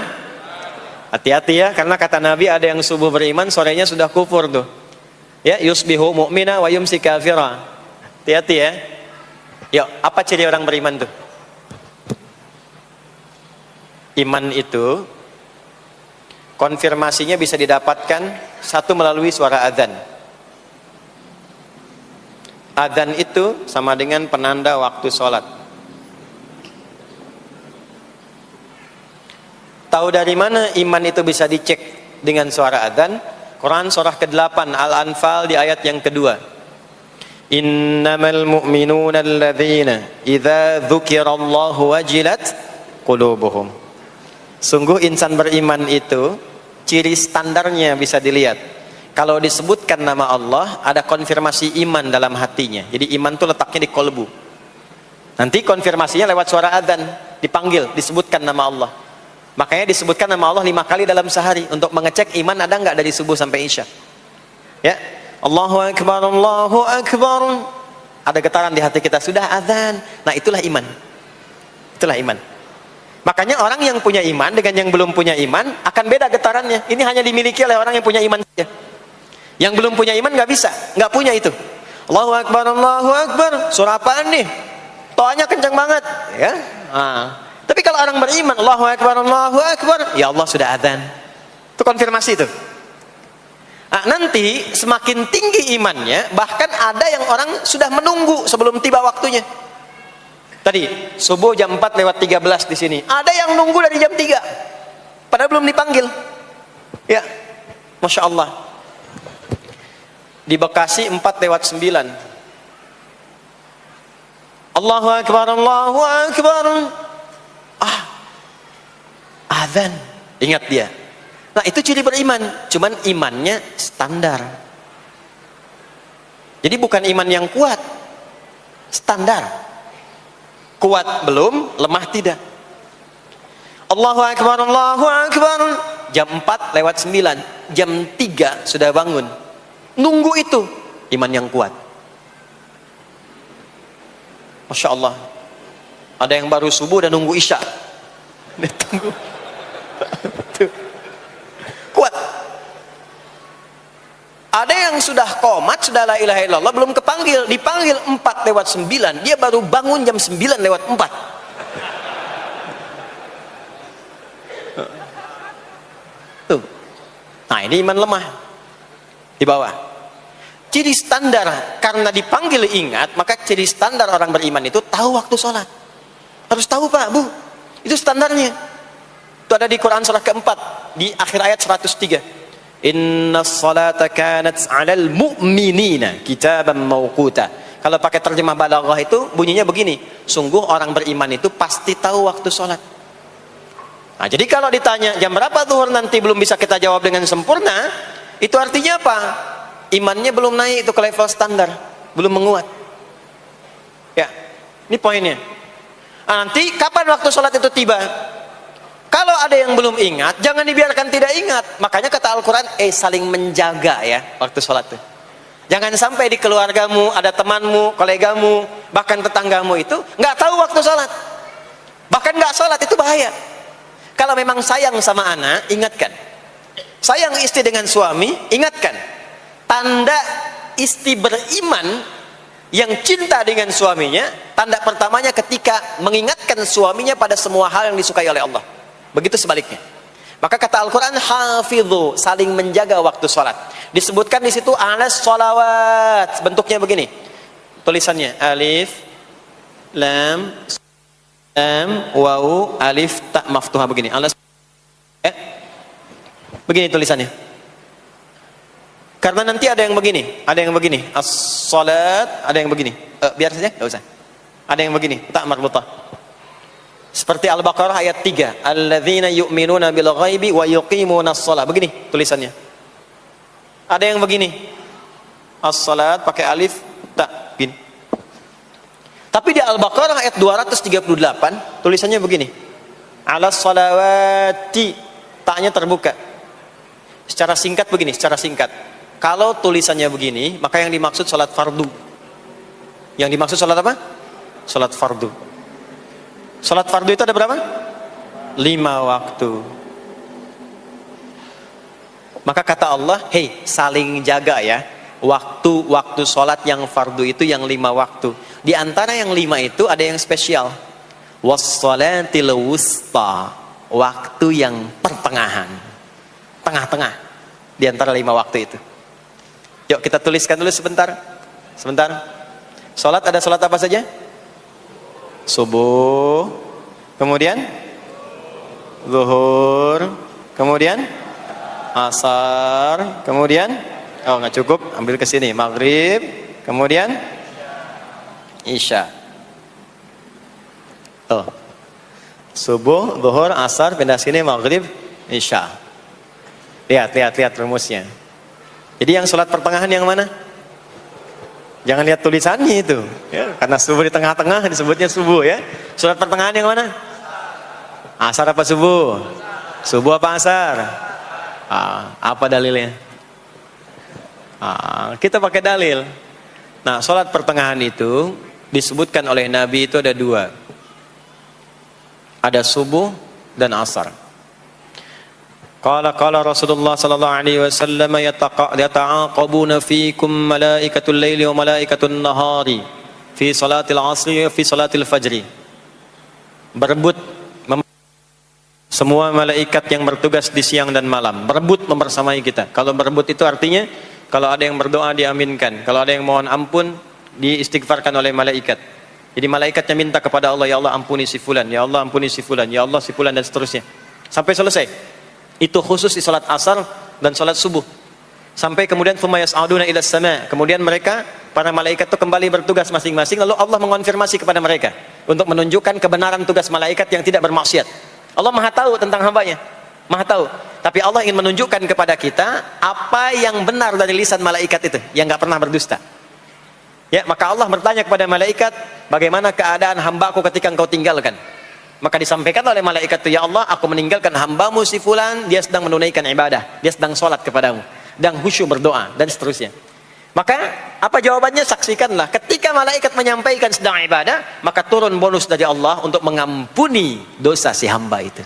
Hati-hati ya, karena kata Nabi ada yang subuh beriman, sorenya sudah kufur tuh. Ya, yusbihu mu'mina wa yumsi kafira. Hati-hati ya. Yuk, apa ciri orang beriman tuh? Iman itu konfirmasinya bisa didapatkan satu melalui suara azan. Azan itu sama dengan penanda waktu sholat. Tahu dari mana iman itu bisa dicek dengan suara azan? Quran surah ke-8 Al-Anfal di ayat yang kedua. Innamal mu'minuna alladzina idza dzukirallahu wajilat qulubuhum. Sungguh insan beriman itu ciri standarnya bisa dilihat. Kalau disebutkan nama Allah, ada konfirmasi iman dalam hatinya. Jadi iman itu letaknya di kolbu. Nanti konfirmasinya lewat suara adzan. dipanggil, disebutkan nama Allah. Makanya disebutkan nama Allah 5 kali dalam sehari untuk mengecek iman ada nggak dari subuh sampai isya. Ya, Allahu Akbar, Allahu Akbar. Ada getaran di hati kita, sudah azan. Nah, itulah iman. Itulah iman. Makanya orang yang punya iman dengan yang belum punya iman akan beda getarannya. Ini hanya dimiliki oleh orang yang punya iman saja. Yang belum punya iman nggak bisa, nggak punya itu. Allahu Akbar, Allahu Akbar. Surah apaan nih? Toanya kencang banget, ya. Tapi kalau orang beriman, Allahu Akbar, Allahu Akbar, ya Allah sudah azan. Itu konfirmasi itu. Nanti semakin tinggi imannya, bahkan ada yang orang sudah menunggu sebelum tiba waktunya. Tadi subuh jam 4:13 di sini. Ada yang nunggu dari jam 3, padahal belum dipanggil. Ya, masya Allah. Di Bekasi 4:09. Allahu Akbar, Allahu Akbar. Azan. Ingat dia. Nah, itu ciri beriman. Cuman imannya standar. Jadi bukan iman yang kuat. Standar. Kuat belum, lemah tidak. Allahu Akbar, Allahu Akbar. Jam 4:09. Jam 3 sudah bangun. Nunggu itu. Iman yang kuat. Masya Allah. Ada yang baru subuh dan nunggu isya. Tunggu. Kuat. Ada yang sudah qomat, sudah la ilaha illallah, belum kepanggil, dipanggil 4:09, dia baru bangun jam 9:04. Tuh. Nah, ini iman lemah. Di bawah. Ciri standar, karena dipanggil ingat, maka ciri standar orang beriman itu tahu waktu sholat. Harus tahu, Pak, Bu. Itu standarnya. Itu ada di Quran surah keempat di akhir ayat 103. Inna salata kanat 'alal mu'minina kitaban mawquta. Kalau pakai terjemah balaghah itu bunyinya begini, sungguh orang beriman itu pasti tahu waktu sholat. Nah, jadi kalau ditanya jam berapa zuhur nanti belum bisa kita jawab dengan sempurna, itu artinya apa? Imannya belum naik itu ke level standar, belum menguat. Ya, ini poinnya. Nanti kapan waktu sholat itu tiba? Kalau ada yang belum ingat, jangan dibiarkan tidak ingat. Makanya kata Al-Quran, saling menjaga ya waktu sholat itu. Jangan sampai di keluargamu, ada temanmu, kolegamu, bahkan tetanggamu itu nggak tahu waktu sholat. Bahkan nggak sholat, itu bahaya. Kalau memang sayang sama anak, ingatkan. Sayang istri dengan suami, ingatkan. Tanda istri beriman yang cinta dengan suaminya, tanda pertamanya ketika mengingatkan suaminya pada semua hal yang disukai oleh Allah. Begitu sebaliknya. Maka kata Al-Quran, hafidhu, saling menjaga waktu sholat. Disebutkan di situ alas sholawat. Bentuknya begini. Tulisannya alif, lam, waw, alif, ta maftuha begini. Alas. Begini tulisannya. Karena nanti ada yang begini, ada yang begini. As-sholat, ada yang begini. Biar saja, enggak usah. Ada yang begini, ta marbutah. Seperti Al-Baqarah ayat 3, alladzina yu'minuna bil ghaibi wa yuqimunas shalah. Begini tulisannya. Ada yang begini. As-salat pakai alif, ta, gini. Tapi di Al-Baqarah ayat 238 tulisannya begini. Alas salawati, taknya terbuka. Secara singkat begini, secara singkat. Kalau tulisannya begini, maka yang dimaksud salat fardu. Yang dimaksud salat apa? Salat fardu. Salat fardu itu ada berapa? 5 waktu. Maka kata Allah, hei, saling jaga ya. Waktu salat yang fardu itu yang 5 waktu. Di antara yang 5 itu ada yang spesial. Was-salatil wusta. Waktu yang pertengahan. Tengah-tengah. Di antara 5 waktu itu. Yuk kita tuliskan dulu sebentar. Sebentar. Salat ada salat apa saja? Subuh, kemudian zuhur, kemudian asar, kemudian nggak cukup, ambil ke sini, maghrib, kemudian isya. Subuh, zuhur, asar, pindah sini, maghrib, isya. Lihat rumusnya. Jadi yang sholat pertengahan yang mana? Jangan lihat tulisannya itu, ya, karena subuh di tengah-tengah disebutnya subuh ya. Sholat pertengahan yang mana? Asar apa subuh? Subuh apa asar? Apa dalilnya? Kita pakai dalil. Nah, sholat pertengahan itu disebutkan oleh Nabi itu ada dua. Ada subuh dan asar. Qala Rasulullah sallallahu alaihi wasallam yata'aqabuna fiikum malaikatul laili wa malaikatun nahari fi salatil asri wa fi salatil fajri. Berebut semua malaikat yang bertugas di siang dan malam, berebut membersamai kita. Kalau berebut itu artinya kalau ada yang berdoa diaminkan, kalau ada yang mohon ampun diistighfarkan oleh malaikat. Jadi malaikatnya minta kepada Allah, ya Allah ampuni si fulan, ya Allah ampuni si fulan, ya Allah si fulan, dan seterusnya sampai selesai. Itu khusus di salat asar dan salat subuh. Sampai kemudian thumma yas'aduna ila sama. Kemudian mereka, para malaikat itu kembali bertugas masing-masing, lalu Allah mengonfirmasi kepada mereka untuk menunjukkan kebenaran tugas malaikat yang tidak bermaksiat. Allah Maha tahu tentang hambanya, Maha tahu. Tapi Allah ingin menunjukkan kepada kita apa yang benar dari lisan malaikat itu, yang enggak pernah berdusta. Ya, maka Allah bertanya kepada malaikat, bagaimana keadaan hambaku ketika engkau tinggalkan? Maka disampaikan oleh malaikat itu, ya Allah, aku meninggalkan hambamu si fulan, dia sedang menunaikan ibadah, dia sedang sholat kepadamu, dan khusyuk berdoa, dan seterusnya. Maka apa jawabannya? Saksikanlah, ketika malaikat menyampaikan sedang ibadah, maka turun bonus dari Allah untuk mengampuni dosa si hamba itu.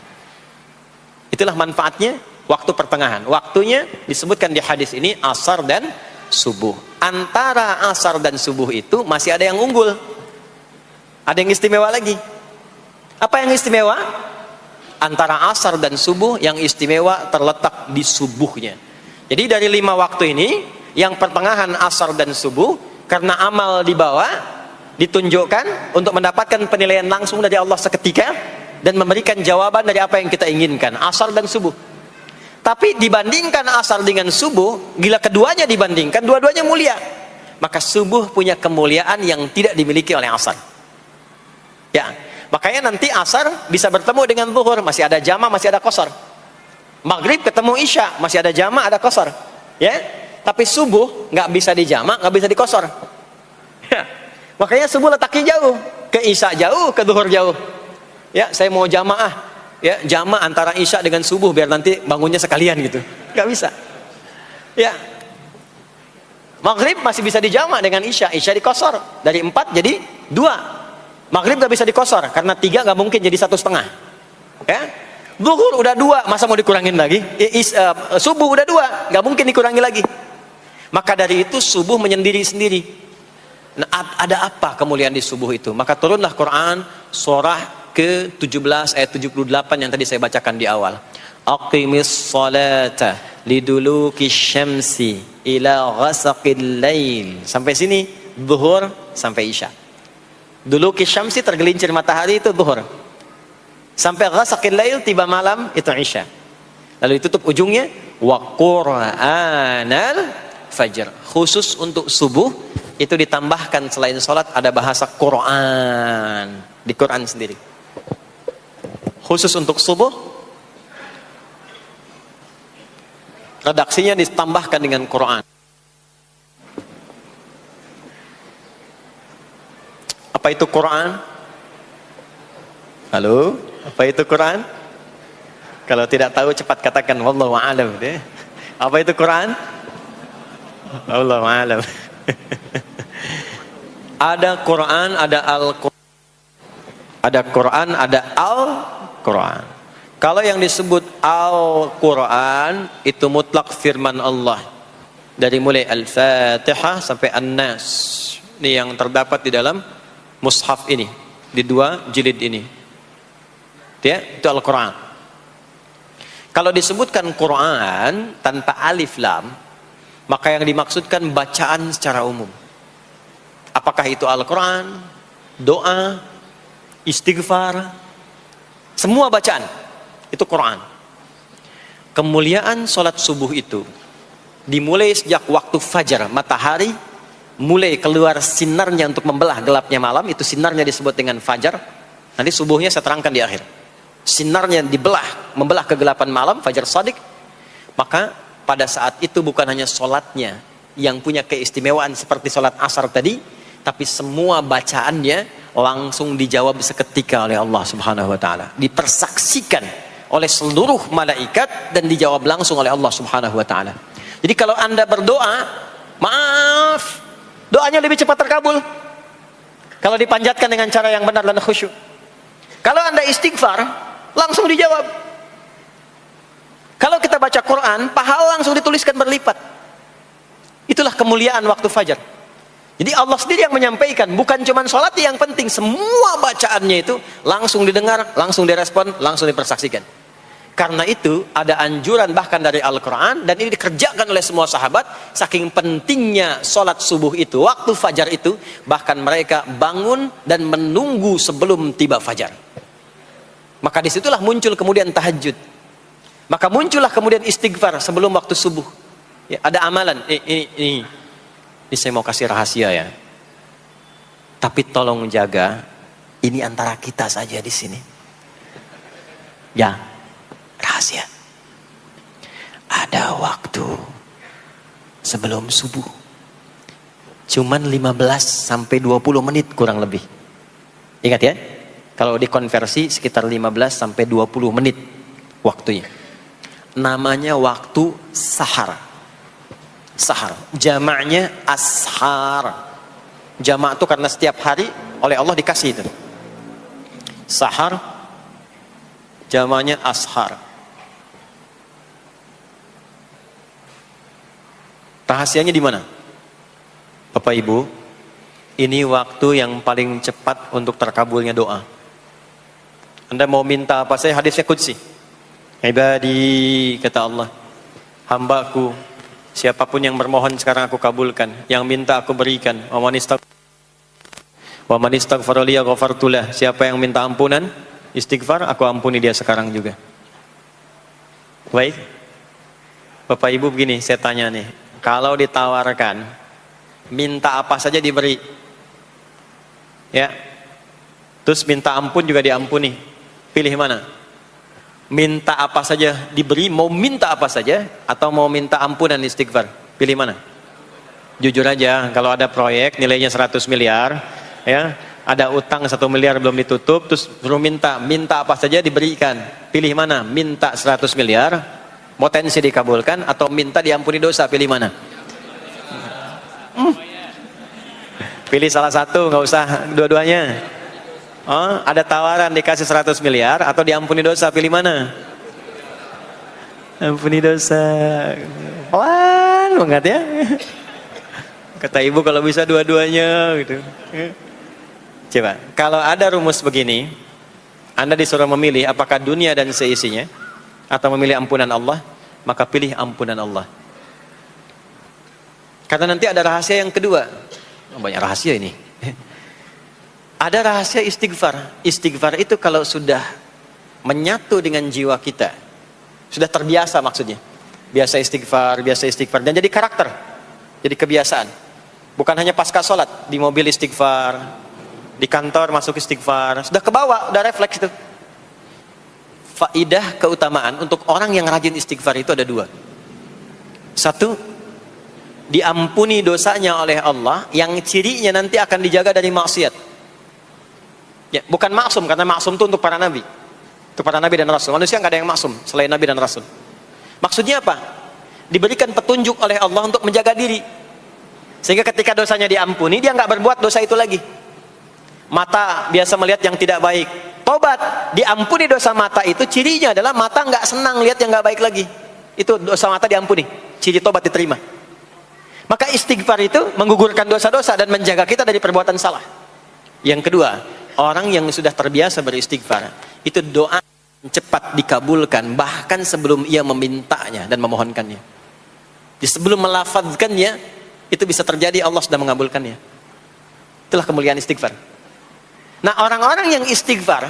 Itulah manfaatnya waktu pertengahan. Waktunya disebutkan di hadis ini asar dan subuh. Antara asar dan subuh itu masih ada yang unggul, ada yang istimewa lagi. Apa yang istimewa? Antara asar dan subuh yang istimewa terletak di subuhnya. Jadi dari 5 waktu ini, yang pertengahan asar dan subuh, karena amal di bawah ditunjukkan untuk mendapatkan penilaian langsung dari Allah seketika dan memberikan jawaban dari apa yang kita inginkan, asar dan subuh. Tapi dibandingkan asar dengan subuh, bila keduanya dibandingkan, dua-duanya mulia. Maka subuh punya kemuliaan yang tidak dimiliki oleh asar. Ya, makanya nanti asar bisa bertemu dengan zuhur, masih ada jama, masih ada qasar. Maghrib ketemu isya, masih ada jama, ada qasar. Ya, tapi subuh nggak bisa di jama, nggak bisa di qasar. Ya, makanya subuh letaknya jauh, ke isya jauh, ke zuhur jauh. Ya, saya mau jamaah, ya jama antara isya dengan subuh biar nanti bangunnya sekalian gitu, nggak bisa. Ya, maghrib masih bisa di jama dengan isya, isya di qasar, dari 4 jadi 2. Maghrib gak bisa dikosor karena 3 gak mungkin jadi 1,5. Ya, zuhur udah 2, masa mau dikurangin lagi? Subuh udah 2, gak mungkin dikurangi lagi. Maka dari itu subuh menyendiri-sendiri. Nah, ada apa kemuliaan di subuh itu? Maka turunlah Quran surah ke-17 ayat 78 yang tadi saya bacakan di awal. Aqimis salata liduluki syamsi ila ghasaqil lail. Sampai sini zuhur sampai isya. Dulu kisyamsi tergelincir matahari itu zuhur. Sampai ghasaqil lail tiba malam itu isya. Lalu ditutup ujungnya wa qur'anal fajr. Khusus untuk subuh itu ditambahkan selain salat ada bahasa Quran di Quran sendiri. Khusus untuk subuh redaksinya ditambahkan dengan Quran. Apa itu Quran? Halo, apa itu Quran? Kalau tidak tahu cepat katakan wallahu a'lam deh. Apa itu Quran? Wallahu a'lam. Ada Quran, ada Al-Quran. Ada Quran, ada Al-Quran. Kalau yang disebut Al-Quran itu mutlak firman Allah. Dari mulai Al-Fatihah sampai An-Nas. Ini yang terdapat di dalam mushaf ini, di 2 jilid ini. Ya, itu Al-Quran. Kalau disebutkan Quran tanpa alif lam, maka yang dimaksudkan bacaan secara umum. Apakah itu Al-Quran, doa, istighfar, semua bacaan itu Quran. Kemuliaan sholat subuh itu dimulai sejak waktu fajar, matahari mulai keluar sinarnya untuk membelah gelapnya malam, itu sinarnya disebut dengan fajar. Nanti subuhnya saya terangkan di akhir. Sinarnya dibelah, membelah kegelapan malam, fajar shadiq. Maka pada saat itu bukan hanya sholatnya yang punya keistimewaan seperti sholat asar tadi, tapi semua bacaannya langsung dijawab seketika oleh Allah Subhanahu wa taala. Dipersaksikan oleh seluruh malaikat dan dijawab langsung oleh Allah Subhanahu wa taala. Jadi kalau Anda berdoa, maaf, doanya lebih cepat terkabul kalau dipanjatkan dengan cara yang benar dan khusyuk. Kalau Anda istighfar, langsung dijawab. Kalau kita baca Quran, pahala langsung dituliskan berlipat. Itulah kemuliaan waktu fajar. Jadi Allah sendiri yang menyampaikan, bukan cuma sholat yang penting, semua bacaannya itu langsung didengar, langsung direspon, langsung dipersaksikan. Karena itu ada anjuran bahkan dari Al-Quran, dan ini dikerjakan oleh semua sahabat, saking pentingnya sholat subuh itu, waktu fajar itu, bahkan mereka bangun dan menunggu sebelum tiba fajar. Maka disitulah muncul kemudian tahajud. Maka muncullah kemudian istighfar sebelum waktu subuh. Ya, ada amalan, ini saya mau kasih rahasia ya. Tapi tolong jaga, ini antara kita saja di sini. Ya, rahasia. Ada waktu sebelum subuh. Cuman 15 sampai 20 menit kurang lebih. Ingat ya, kalau dikonversi sekitar 15 sampai 20 menit waktunya. Namanya waktu sahar. Sahar, jamaknya ashar. Jamak itu karena setiap hari oleh Allah dikasih itu. Sahar, jamaknya ashar. Rahasianya di mana? Bapak Ibu, ini waktu yang paling cepat untuk terkabulnya doa. Anda mau minta apa saja, hadisnya qudsi. Ibadi, kata Allah, hambaku, siapapun yang bermohon sekarang aku kabulkan, yang minta aku berikan. Wa man istaghfara li ghafartu lah. Siapa yang minta ampunan, istighfar, aku ampuni dia sekarang juga. Baik. Bapak Ibu begini, saya tanya nih, kalau ditawarkan minta apa saja diberi. Ya. Terus minta ampun juga diampuni. Pilih mana? Minta apa saja diberi, mau minta apa saja, atau mau minta ampunan istighfar? Pilih mana? Jujur aja, kalau ada proyek nilainya 100 miliar, ya, ada utang 1 miliar belum ditutup, terus belum minta apa saja diberikan. Pilih mana? Minta 100 miliar, potensi dikabulkan, atau minta diampuni dosa? Pilih mana? Pilih salah satu, nggak usah dua-duanya. Oh, ada tawaran dikasih 100 miliar atau diampuni dosa, pilih mana? Ampuni dosa. Pelan banget ya. Kata ibu kalau bisa dua-duanya gitu. Coba, kalau ada rumus begini, Anda disuruh memilih apakah dunia dan seisinya atau memilih ampunan Allah, maka pilih ampunan Allah. Karena nanti ada rahasia yang kedua. Banyak rahasia ini. Ada rahasia istighfar. Istighfar itu kalau sudah menyatu dengan jiwa kita, sudah terbiasa maksudnya. Biasa istighfar, dan jadi karakter, jadi kebiasaan. Bukan hanya pasca sholat, di mobil istighfar, di kantor masuk istighfar, sudah kebawa, udah refleks itu. Faidah keutamaan untuk orang yang rajin istighfar itu ada dua. Satu, diampuni dosanya oleh Allah, yang cirinya nanti akan dijaga dari maksiat. Ya, bukan maksum, karena maksum itu untuk para nabi. Untuk para nabi dan rasul. Manusia nggak ada yang maksum selain nabi dan rasul. Maksudnya apa? Diberikan petunjuk oleh Allah untuk menjaga diri. Sehingga ketika dosanya diampuni, dia nggak berbuat dosa itu lagi. Mata biasa melihat yang tidak baik. Tobat, diampuni dosa mata itu, cirinya adalah mata nggak senang lihat yang nggak baik lagi. Itu dosa mata diampuni. Ciri tobat diterima. Maka istighfar itu menggugurkan dosa-dosa dan menjaga kita dari perbuatan salah. Yang kedua, orang yang sudah terbiasa beristighfar, itu doa cepat dikabulkan, bahkan sebelum ia memintanya dan memohonkannya. Jadi sebelum melafazkannya, itu bisa terjadi Allah sudah mengabulkannya. Itulah kemuliaan istighfar. Nah, orang-orang yang istighfar,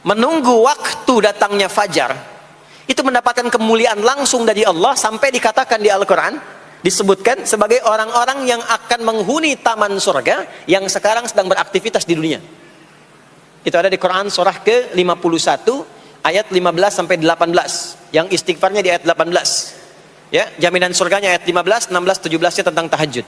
menunggu waktu datangnya fajar, itu mendapatkan kemuliaan langsung dari Allah, sampai dikatakan di Al-Quran, disebutkan sebagai orang-orang yang akan menghuni taman surga, yang sekarang sedang beraktivitas di dunia. Itu ada di Quran surah ke-51 ayat 15 sampai 18. Yang istighfarnya di ayat 18. Ya, jaminan surganya ayat 15, 16, 17-nya tentang tahajud.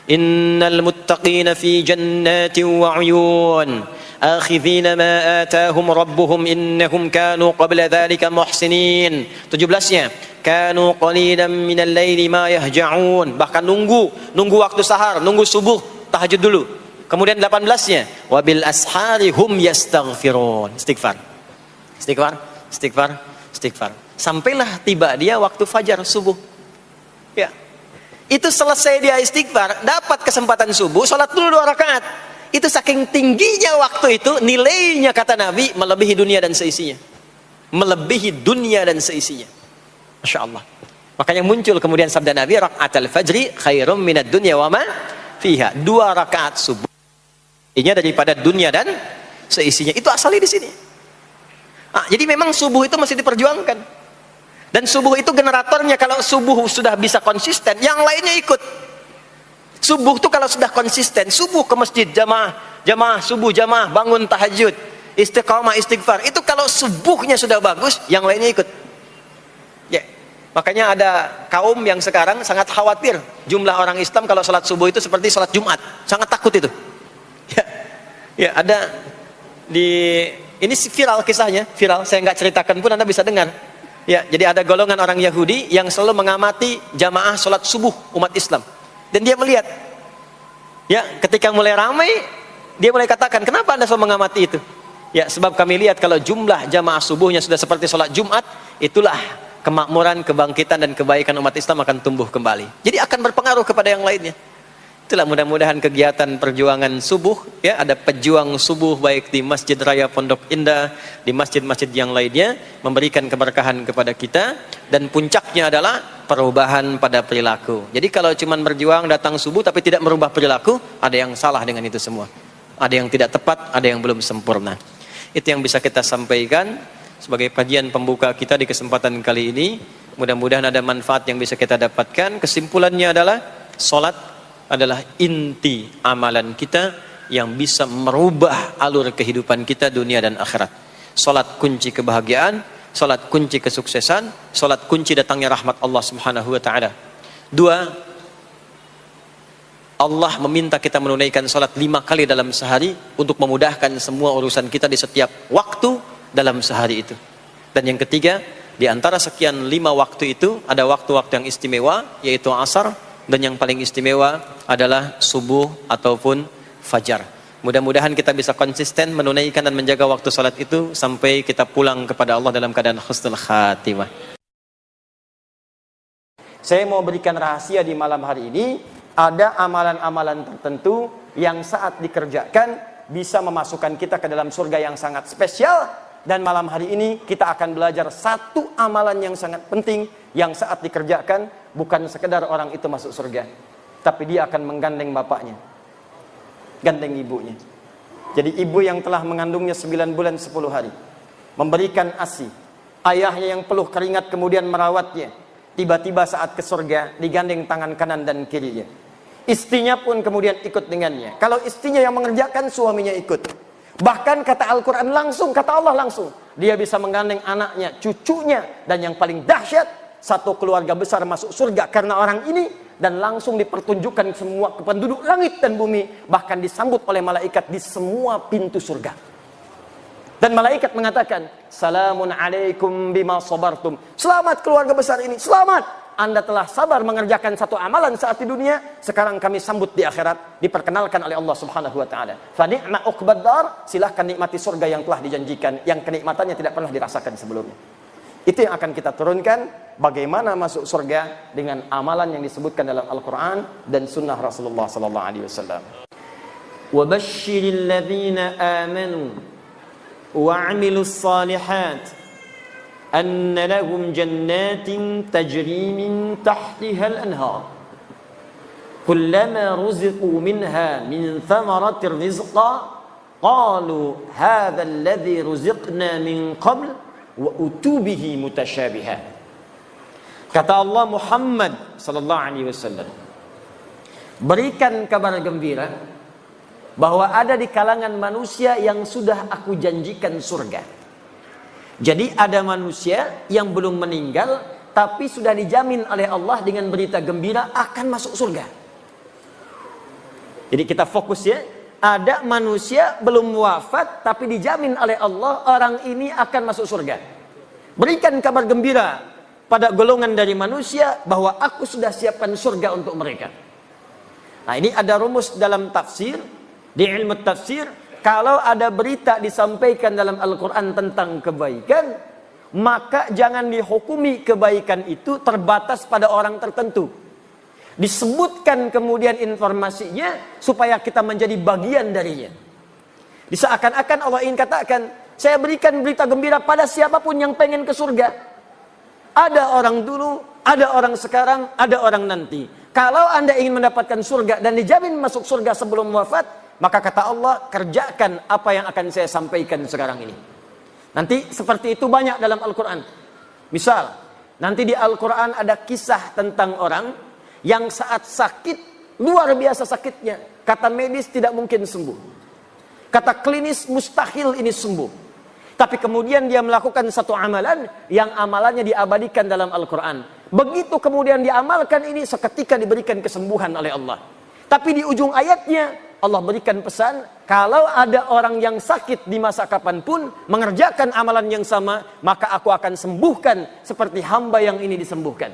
Innal muttaqina fi jannatin wa 'uyun akhidhina ma atahum rabbuhum innahum kanu qabla dhalika muhsinin. 17-nya, kanu qalilan minal laili ma yahja'un, bahkan nunggu waktu sahar, nunggu subuh, tahajud dulu. Kemudian 18-nya, wabil ashari hum yastaghfirun, istighfar. Sampailah tiba dia waktu fajar subuh. Ya. Itu selesai dia istighfar, dapat kesempatan subuh, salat dulu 2 rakaat. Itu saking tingginya waktu itu, nilainya kata Nabi melebihi dunia dan seisinya. Melebihi dunia dan seisinya. Masya Allah. Makanya muncul kemudian sabda Nabi, raka'atul fajri khairum minad dunya wa ma fiha. 2 rakaat subuh ini daripada dunia dan seisinya. Itu asalnya di sini. Jadi memang subuh itu masih diperjuangkan. Dan subuh itu generatornya, kalau subuh sudah bisa konsisten, yang lainnya ikut. Subuh itu kalau sudah konsisten, subuh ke masjid, jamaah subuh, jamaah bangun tahajud, istiqamah, istighfar. Itu kalau subuhnya sudah bagus, yang lainnya ikut. Ya. Makanya ada kaum yang sekarang sangat khawatir jumlah orang Islam kalau salat subuh itu seperti salat Jumat. Sangat takut itu. Ya, ada ini viral kisahnya, viral. Saya nggak ceritakan pun Anda bisa dengar. Ya, jadi ada golongan orang Yahudi yang selalu mengamati jamaah salat subuh umat Islam. Dan dia melihat, ya, ketika mulai ramai, dia mulai katakan, kenapa Anda selalu mengamati itu? Ya, sebab kami lihat kalau jumlah jamaah subuhnya sudah seperti sholat Jumat, itulah kemakmuran, kebangkitan, dan kebaikan umat Islam akan tumbuh kembali. Jadi akan berpengaruh kepada yang lainnya. Itulah mudah-mudahan kegiatan perjuangan subuh, ya, ada pejuang subuh baik di Masjid Raya Pondok Indah, di masjid-masjid yang lainnya, memberikan keberkahan kepada kita, dan puncaknya adalah perubahan pada perilaku. Jadi kalau cuma berjuang datang subuh tapi tidak merubah perilaku, ada yang salah dengan itu semua. Ada yang tidak tepat, ada yang belum sempurna. Itu yang bisa kita sampaikan sebagai kajian pembuka kita di kesempatan kali ini. Mudah-mudahan ada manfaat yang bisa kita dapatkan. Kesimpulannya adalah salat adalah inti amalan kita yang bisa merubah alur kehidupan kita dunia dan akhirat. Salat kunci kebahagiaan, salat kunci kesuksesan, salat kunci datangnya rahmat Allah Subhanahu wa taala. 2, Allah meminta kita menunaikan salat 5 kali dalam sehari untuk memudahkan semua urusan kita di setiap waktu dalam sehari itu. Dan yang ketiga, di antara sekian 5 waktu itu ada waktu-waktu yang istimewa, yaitu asar, dan yang paling istimewa adalah subuh ataupun fajar. Mudah-mudahan kita bisa konsisten menunaikan dan menjaga waktu salat itu sampai kita pulang kepada Allah dalam keadaan husnul khatimah. Saya mau berikan rahasia di malam hari ini. Ada amalan-amalan tertentu yang saat dikerjakan bisa memasukkan kita ke dalam surga yang sangat spesial. Dan malam hari ini kita akan belajar satu amalan yang sangat penting yang saat dikerjakan bukan sekedar orang itu masuk surga, tapi dia akan menggandeng bapaknya, gandeng ibunya. Jadi ibu yang telah mengandungnya 9 bulan 10 hari, memberikan ASI, ayahnya yang peluh keringat kemudian merawatnya, tiba-tiba saat ke surga digandeng tangan kanan dan kirinya. Istrinya pun kemudian ikut dengannya. Kalau istrinya yang mengerjakan, suaminya ikut. Bahkan kata Al-Quran langsung, kata Allah langsung, dia bisa menggandeng anaknya, cucunya, dan yang paling dahsyat, satu keluarga besar masuk surga karena orang ini, dan langsung dipertunjukkan semua penduduk langit dan bumi, bahkan disambut oleh malaikat di semua pintu surga. Dan malaikat mengatakan, salamun alaikum bima sabartum. Selamat keluarga besar ini, selamat. Anda telah sabar mengerjakan satu amalan saat di dunia, sekarang kami sambut di akhirat, diperkenalkan oleh Allah Subhanahu wa taala. Fa ni'ma uqbad dar, silahkan nikmati surga yang telah dijanjikan, yang kenikmatannya tidak pernah dirasakan sebelumnya. Itu yang akan kita turunkan, bagaimana masuk surga dengan amalan yang disebutkan dalam Al-Qur'an dan sunnah Rasulullah sallallahu alaihi wasallam. Wa basyiril ladzina amanu wa 'amilus shalihat أن لهم جنات تجري من تحتها الأنهار كلما رزقوا منها من ثمرة رزقا قالوا هذا الذي رزقنا من قبل وأتوا به متشابها. Kata Allah Muhammad sallallahu alaihi wasallam, berikan kabar gembira bahwa ada di kalangan manusia yang sudah aku janjikan surga. Jadi ada manusia yang belum meninggal tapi sudah dijamin oleh Allah dengan berita gembira akan masuk surga. Jadi kita fokus ya, ada manusia belum wafat tapi dijamin oleh Allah orang ini akan masuk surga. Berikan kabar gembira pada golongan dari manusia bahwa aku sudah siapkan surga untuk mereka. Nah, ini ada rumus dalam tafsir, di ilmu tafsir, kalau ada berita disampaikan dalam Al-Quran tentang kebaikan, maka jangan dihukumi kebaikan itu terbatas pada orang tertentu. Disebutkan kemudian informasinya supaya kita menjadi bagian darinya. Seakan-akan Allah ingin katakan, saya berikan berita gembira pada siapapun yang pengen ke surga. Ada orang dulu, ada orang sekarang, ada orang nanti. Kalau Anda ingin mendapatkan surga dan dijamin masuk surga sebelum wafat, maka kata Allah, kerjakan apa yang akan saya sampaikan sekarang ini. Nanti seperti itu banyak dalam Al-Quran. Misal, nanti di Al-Quran ada kisah tentang orang yang saat sakit, luar biasa sakitnya. Kata medis tidak mungkin sembuh. Kata klinis mustahil ini sembuh. Tapi kemudian dia melakukan satu amalan yang amalannya diabadikan dalam Al-Quran. Begitu kemudian diamalkan ini, seketika diberikan kesembuhan oleh Allah. Tapi di ujung ayatnya, Allah berikan pesan, kalau ada orang yang sakit di masa kapanpun, mengerjakan amalan yang sama, maka aku akan sembuhkan seperti hamba yang ini disembuhkan.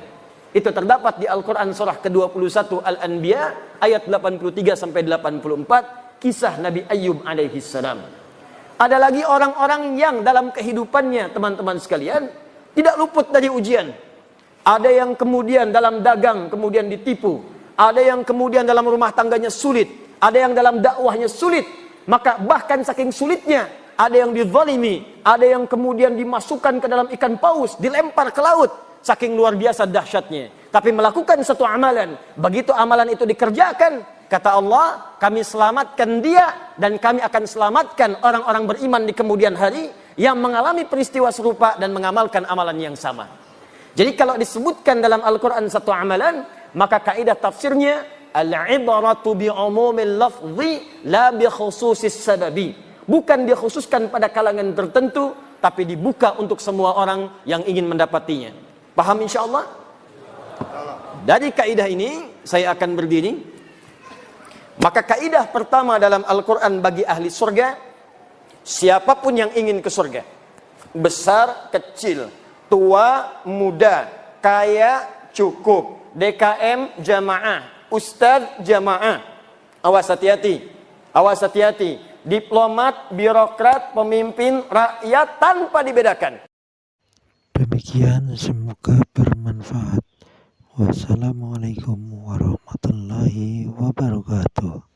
Itu terdapat di Al-Quran surah ke-21 Al-Anbiya, ayat 83-84, kisah Nabi Ayyub alaihi salam. Ada lagi orang-orang yang dalam kehidupannya, teman-teman sekalian, tidak luput dari ujian. Ada yang kemudian dalam dagang, kemudian ditipu. Ada yang kemudian dalam rumah tangganya sulit. Ada yang dalam dakwahnya sulit. Maka bahkan saking sulitnya, ada yang dizalimi, ada yang kemudian dimasukkan ke dalam ikan paus, dilempar ke laut. Saking luar biasa dahsyatnya. Tapi melakukan satu amalan. Begitu amalan itu dikerjakan, kata Allah, kami selamatkan dia dan kami akan selamatkan orang-orang beriman di kemudian hari yang mengalami peristiwa serupa dan mengamalkan amalan yang sama. Jadi kalau disebutkan dalam Al-Quran satu amalan, maka kaidah tafsirnya, al-ibaratu bi'umumil lafzi la bi khususis sababi. Bukan dikhususkan pada kalangan tertentu, tapi dibuka untuk semua orang yang ingin mendapatinya. Paham insyaallah? Dari kaidah ini saya akan berdiri. Maka kaidah pertama dalam Al-Quran bagi ahli surga, siapapun yang ingin ke surga, besar, kecil, tua, muda, kaya, cukup, DKM, jamaah, ustadz, jamaah, awas hati-hati, awas hati-hati, diplomat, birokrat, pemimpin, rakyat, tanpa dibedakan. Demikian, semoga bermanfaat. Wassalamualaikum warahmatullahi wabarakatuh.